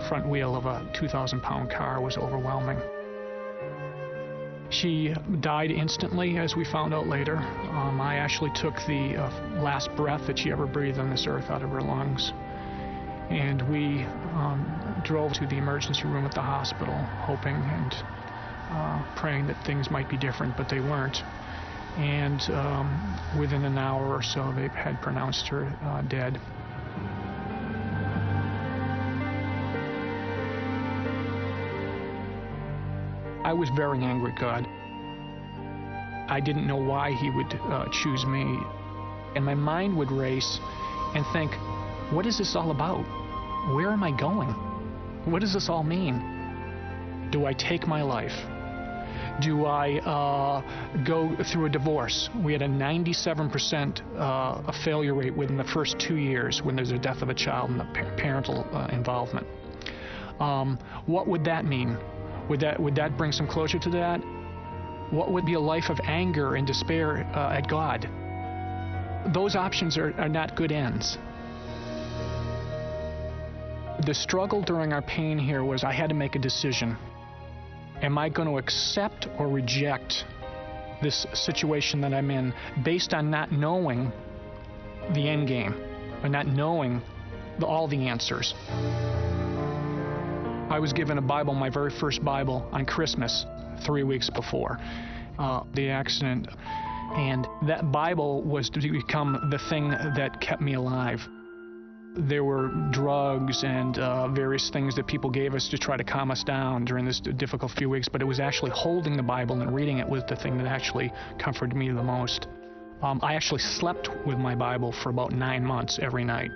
front wheel of a 2,000-pound car was overwhelming. She died instantly, as we found out later. I actually took the last breath that she ever breathed on this earth out of her lungs. And we drove to the emergency room at the hospital, hoping and praying that things might be different, but they weren't. And within an hour or so, they had pronounced her dead. I was very angry at God. I didn't know why he would choose me. And my mind would race and think, what is this all about? Where am I going? What does this all mean? Do I take my life? Do I go through a divorce? We had a 97% failure rate within the first 2 years when there's a death of a child and the parental involvement. What would that mean? Would that bring some closure to that? What would be a life of anger and despair at God? Those options are not good ends. The struggle during our pain here was I had to make a decision. Am I going to accept or reject this situation that I'm in based on not knowing the end game, or not knowing all the answers? I was given a Bible, my very first Bible, on Christmas 3 weeks before the accident. And that Bible was to become the thing that kept me alive. There were drugs and various things that people gave us to try to calm us down during this difficult few weeks, but it was actually holding the Bible and reading it was the thing that actually comforted me the most. I actually slept with my Bible for about 9 months every night.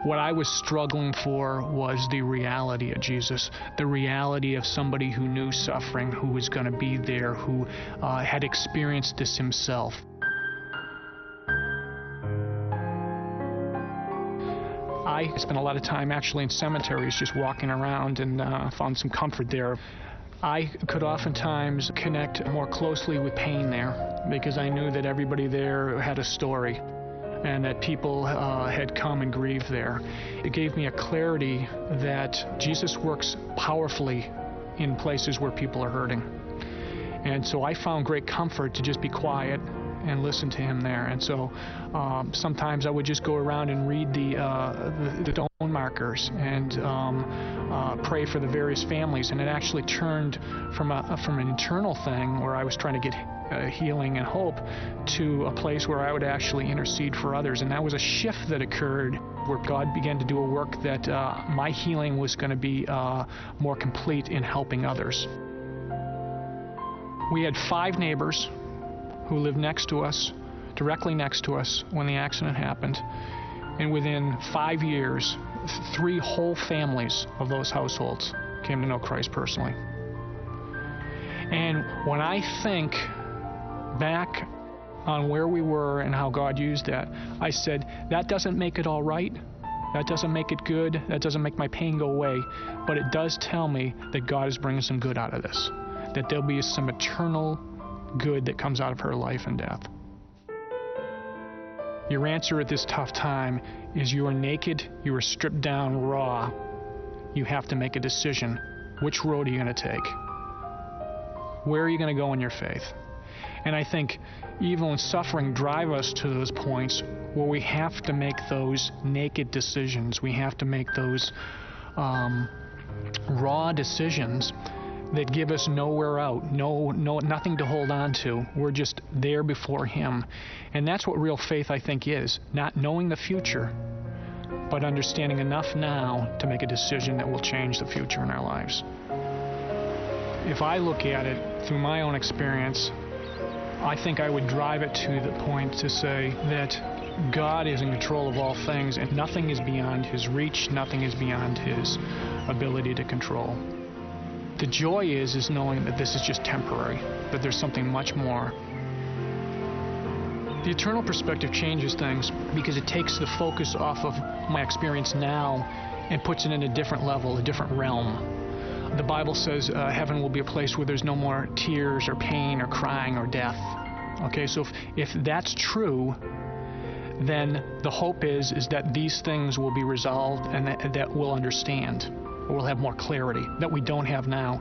What I was struggling for was the reality of Jesus, the reality of somebody who knew suffering, who was going to be there, who had experienced this himself. I spent a lot of time actually in cemeteries just walking around and found some comfort there. I could oftentimes connect more closely with pain there because I knew that everybody there had a story, and that people had come and grieved there. It gave me a clarity that Jesus works powerfully in places where people are hurting. And so I found great comfort to just be quiet and listen to him there. And so sometimes I would just go around and read the stone markers and pray for the various families. And it actually turned from an internal thing where I was trying to get healing and hope to a place where I would actually intercede for others. And that was a shift that occurred where God began to do a work that my healing was going to be more complete in helping others. We had 5 neighbors who lived next to us, directly next to us when the accident happened. And within 5 years, 3 whole families of those households came to know Christ personally. And when I think back on where we were and how God used that, I said, that doesn't make it all right. That doesn't make it good. That doesn't make my pain go away. But it does tell me that God is bringing some good out of this, that there'll be some eternal good that comes out of her life and death. Your answer at this tough time is you are naked, you are stripped down raw. You have to make a decision. Which road are you going to take? Where are you going to go in your faith? And I think evil and suffering drive us to those points where we have to make those naked decisions. We have to make those raw decisions that give us nowhere out, nothing to hold on to. We're just there before Him. And that's what real faith, I think, is. Not knowing the future, but understanding enough now to make a decision that will change the future in our lives. If I look at it through my own experience, I think I would drive it to the point to say that God is in control of all things, and nothing is beyond His reach, nothing is beyond His ability to control. The joy is knowing that this is just temporary, that there's something much more. The eternal perspective changes things because it takes the focus off of my experience now and puts it in a different level, a different realm. The Bible says heaven will be a place where there's no more tears or pain or crying or death. Okay, so if that's true, then the hope is that these things will be resolved and that we'll understand, or we'll have more clarity that we don't have now.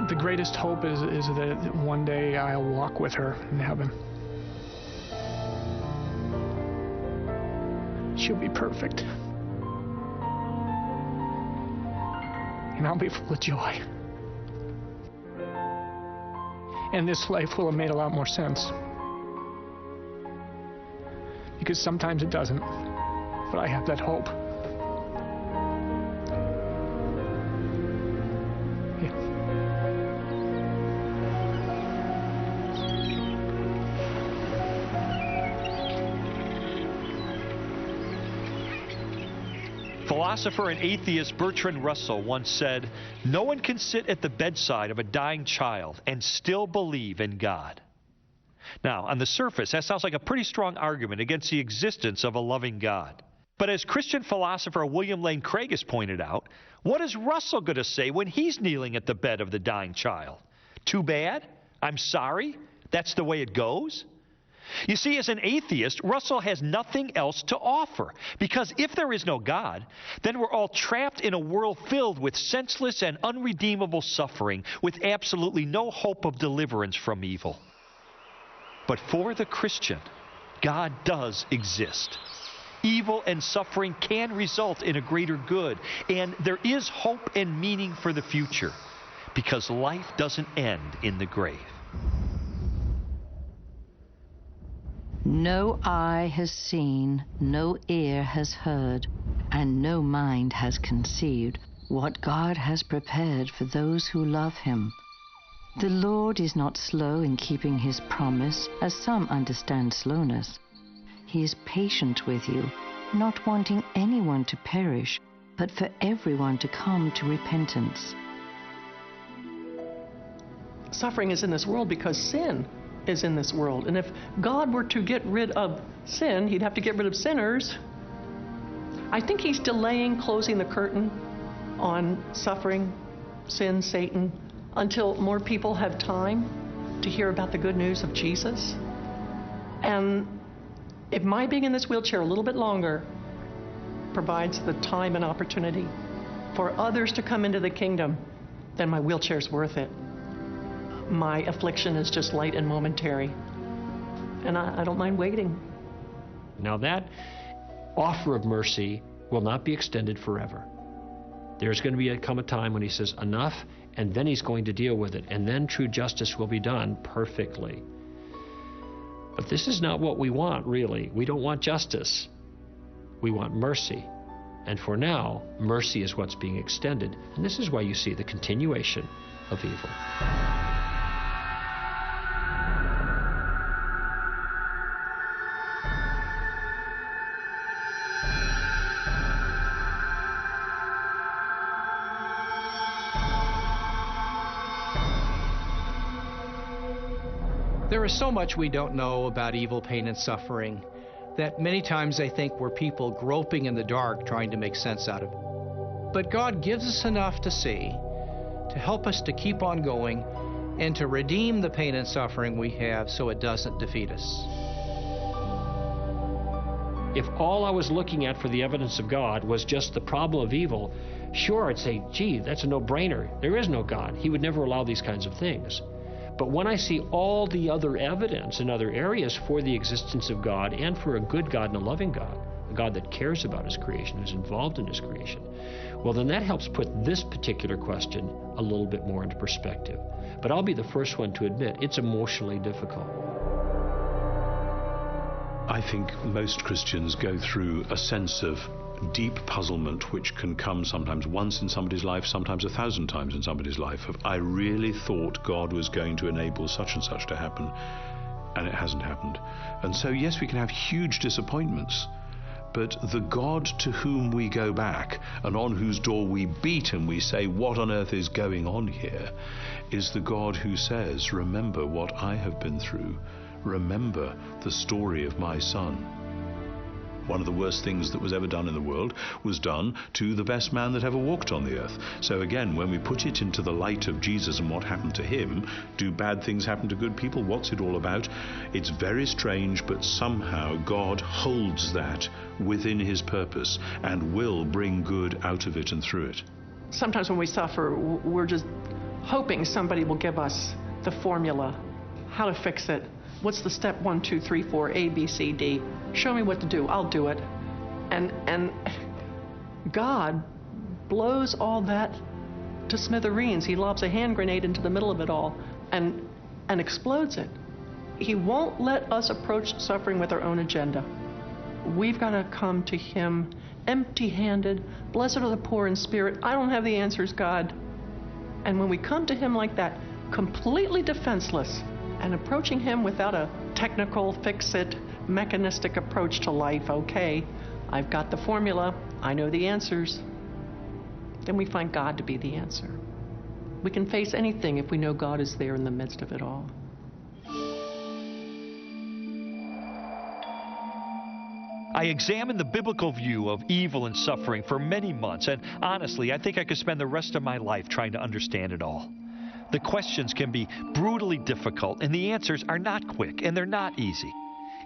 The greatest hope is that one day I'll walk with her in heaven. She'll be perfect. And I'll be full of joy. And this life will have made a lot more sense. Because sometimes it doesn't. But I have that hope. Philosopher and atheist Bertrand Russell once said, "No one can sit at the bedside of a dying child and still believe in God." Now, on the surface, that sounds like a pretty strong argument against the existence of a loving God. But as Christian philosopher William Lane Craig has pointed out, what is Russell going to say when he's kneeling at the bed of the dying child? Too bad? I'm sorry? That's the way it goes? You see, as an atheist, Russell has nothing else to offer. Because if there is no God, then we're all trapped in a world filled with senseless and unredeemable suffering, with absolutely no hope of deliverance from evil. But for the Christian, God does exist. Evil and suffering can result in a greater good, and there is hope and meaning for the future, because life doesn't end in the grave. No eye has seen, no ear has heard, and no mind has conceived what God has prepared for those who love Him. The Lord is not slow in keeping His promise, as some understand slowness. He is patient with you, not wanting anyone to perish, but for everyone to come to repentance. Suffering is in this world because sin is in this world. And if God were to get rid of sin, He'd have to get rid of sinners. I think He's delaying closing the curtain on suffering, sin, Satan, until more people have time to hear about the good news of Jesus. And if my being in this wheelchair a little bit longer provides the time and opportunity for others to come into the kingdom, then my wheelchair's worth it. My affliction is just light and momentary. And I don't mind waiting. Now that offer of mercy will not be extended forever. There's going to come a time when He says enough, and then He's going to deal with it, and then true justice will be done perfectly. But this is not what we want, really. We don't want justice. We want mercy. And for now, mercy is what's being extended. And this is why you see the continuation of evil. There is so much we don't know about evil, pain, and suffering that many times I think we're people groping in the dark trying to make sense out of it. But God gives us enough to see, to help us to keep on going, and to redeem the pain and suffering we have so it doesn't defeat us. If all I was looking at for the evidence of God was just the problem of evil, sure, I'd say, gee, that's a no-brainer. There is no God. He would never allow these kinds of things. But when I see all the other evidence in other areas for the existence of God and for a good God and a loving God, a God that cares about his creation, who's involved in his creation, well, then that helps put this particular question a little bit more into perspective. But I'll be the first one to admit it's emotionally difficult. I think most Christians go through a sense of deep puzzlement, which can come sometimes once in somebody's life, sometimes 1,000 times in somebody's life, of I really thought God was going to enable such and such to happen, and it hasn't happened. And so, yes, we can have huge disappointments, but the God to whom we go back and on whose door we beat and we say, what on earth is going on here, is the God who says, remember what I have been through. Remember the story of my son. One of the worst things that was ever done in the world was done to the best man that ever walked on the earth. So again, when we put it into the light of Jesus and what happened to him, do bad things happen to good people? What's it all about? It's very strange, but somehow God holds that within his purpose and will bring good out of it and through it. Sometimes when we suffer, we're just hoping somebody will give us the formula, how to fix it. What's the step 1, 2, 3, 4, A, B, C, D? Show me what to do. I'll do it. And God blows all that to smithereens. He lobs a hand grenade into the middle of it all and explodes it. He won't let us approach suffering with our own agenda. We've got to come to him empty-handed. Blessed are the poor in spirit. I don't have the answers, God. And when we come to him like that, completely defenseless, and approaching him without a technical, fix-it, mechanistic approach to life, okay, I've got the formula, I know the answers, then we find God to be the answer. We can face anything if we know God is there in the midst of it all. I examined the biblical view of evil and suffering for many months, and honestly, I think I could spend the rest of my life trying to understand it all. The questions can be brutally difficult, and the answers are not quick, and they're not easy.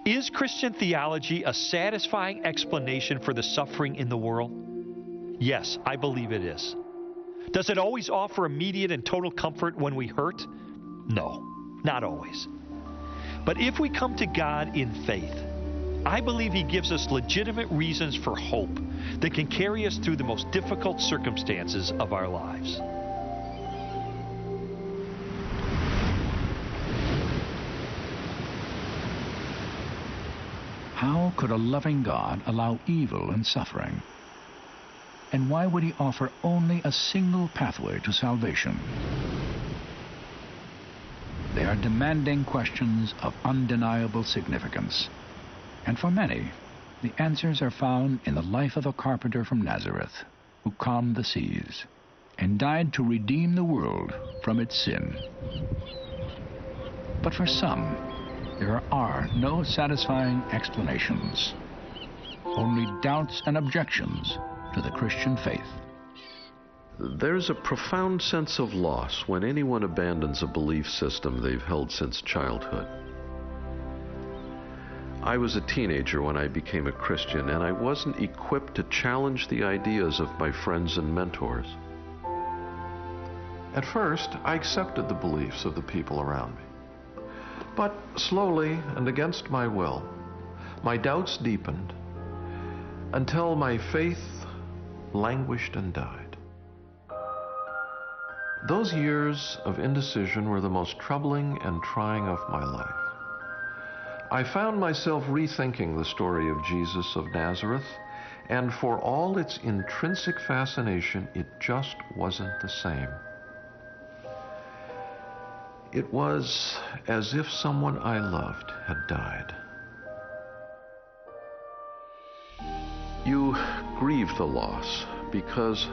Is Christian theology a satisfying explanation for the suffering in the world? Yes, I believe it is. Does it always offer immediate and total comfort when we hurt? No, not always. But if we come to God in faith, I believe he gives us legitimate reasons for hope that can carry us through the most difficult circumstances of our lives. How could a loving God allow evil and suffering? And why would he offer only a single pathway to salvation? They are demanding questions of undeniable significance. And for many, the answers are found in the life of a carpenter from Nazareth who calmed the seas and died to redeem the world from its sin. But for some, there are no satisfying explanations, only doubts and objections to the Christian faith. There's a profound sense of loss when anyone abandons a belief system they've held since childhood. I was a teenager when I became a Christian, and I wasn't equipped to challenge the ideas of my friends and mentors. At first, I accepted the beliefs of the people around me. But slowly and against my will, my doubts deepened until my faith languished and died. Those years of indecision were the most troubling and trying of my life. I found myself rethinking the story of Jesus of Nazareth, and for all its intrinsic fascination, it just wasn't the same. It was as if someone I loved had died. You grieve the loss because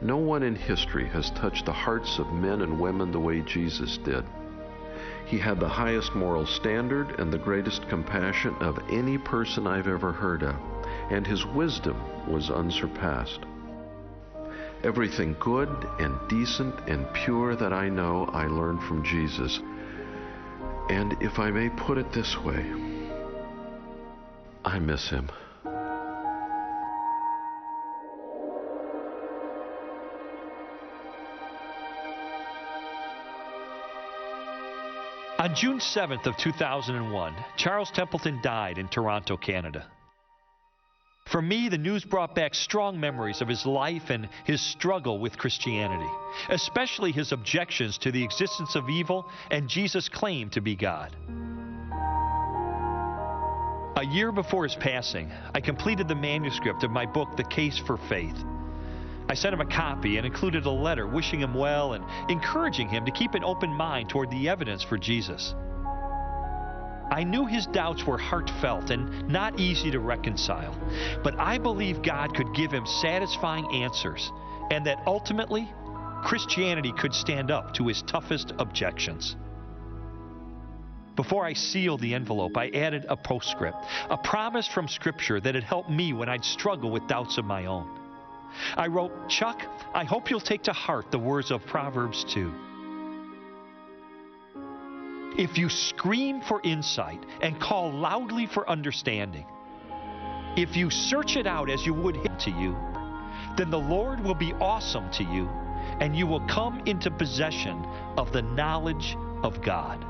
no one in history has touched the hearts of men and women the way Jesus did. He had the highest moral standard and the greatest compassion of any person I've ever heard of, and his wisdom was unsurpassed. Everything good and decent and pure that I know, I learned from Jesus. And if I may put it this way, I miss him. On June 7th of 2001, Charles Templeton died in Toronto, Canada. For me, the news brought back strong memories of his life and his struggle with Christianity, especially his objections to the existence of evil and Jesus' claim to be God. A year before his passing, I completed the manuscript of my book, The Case for Faith. I sent him a copy and included a letter wishing him well and encouraging him to keep an open mind toward the evidence for Jesus. I knew his doubts were heartfelt and not easy to reconcile, but I believe God could give him satisfying answers and that ultimately Christianity could stand up to his toughest objections. Before I sealed the envelope, I added a postscript, a promise from Scripture that had helped me when I'd struggle with doubts of my own. I wrote, "Chuck, I hope you'll take to heart the words of Proverbs 2. If you scream for insight and call loudly for understanding, if you search it out as you would him to you, then the Lord will be awesome to you, and you will come into possession of the knowledge of God."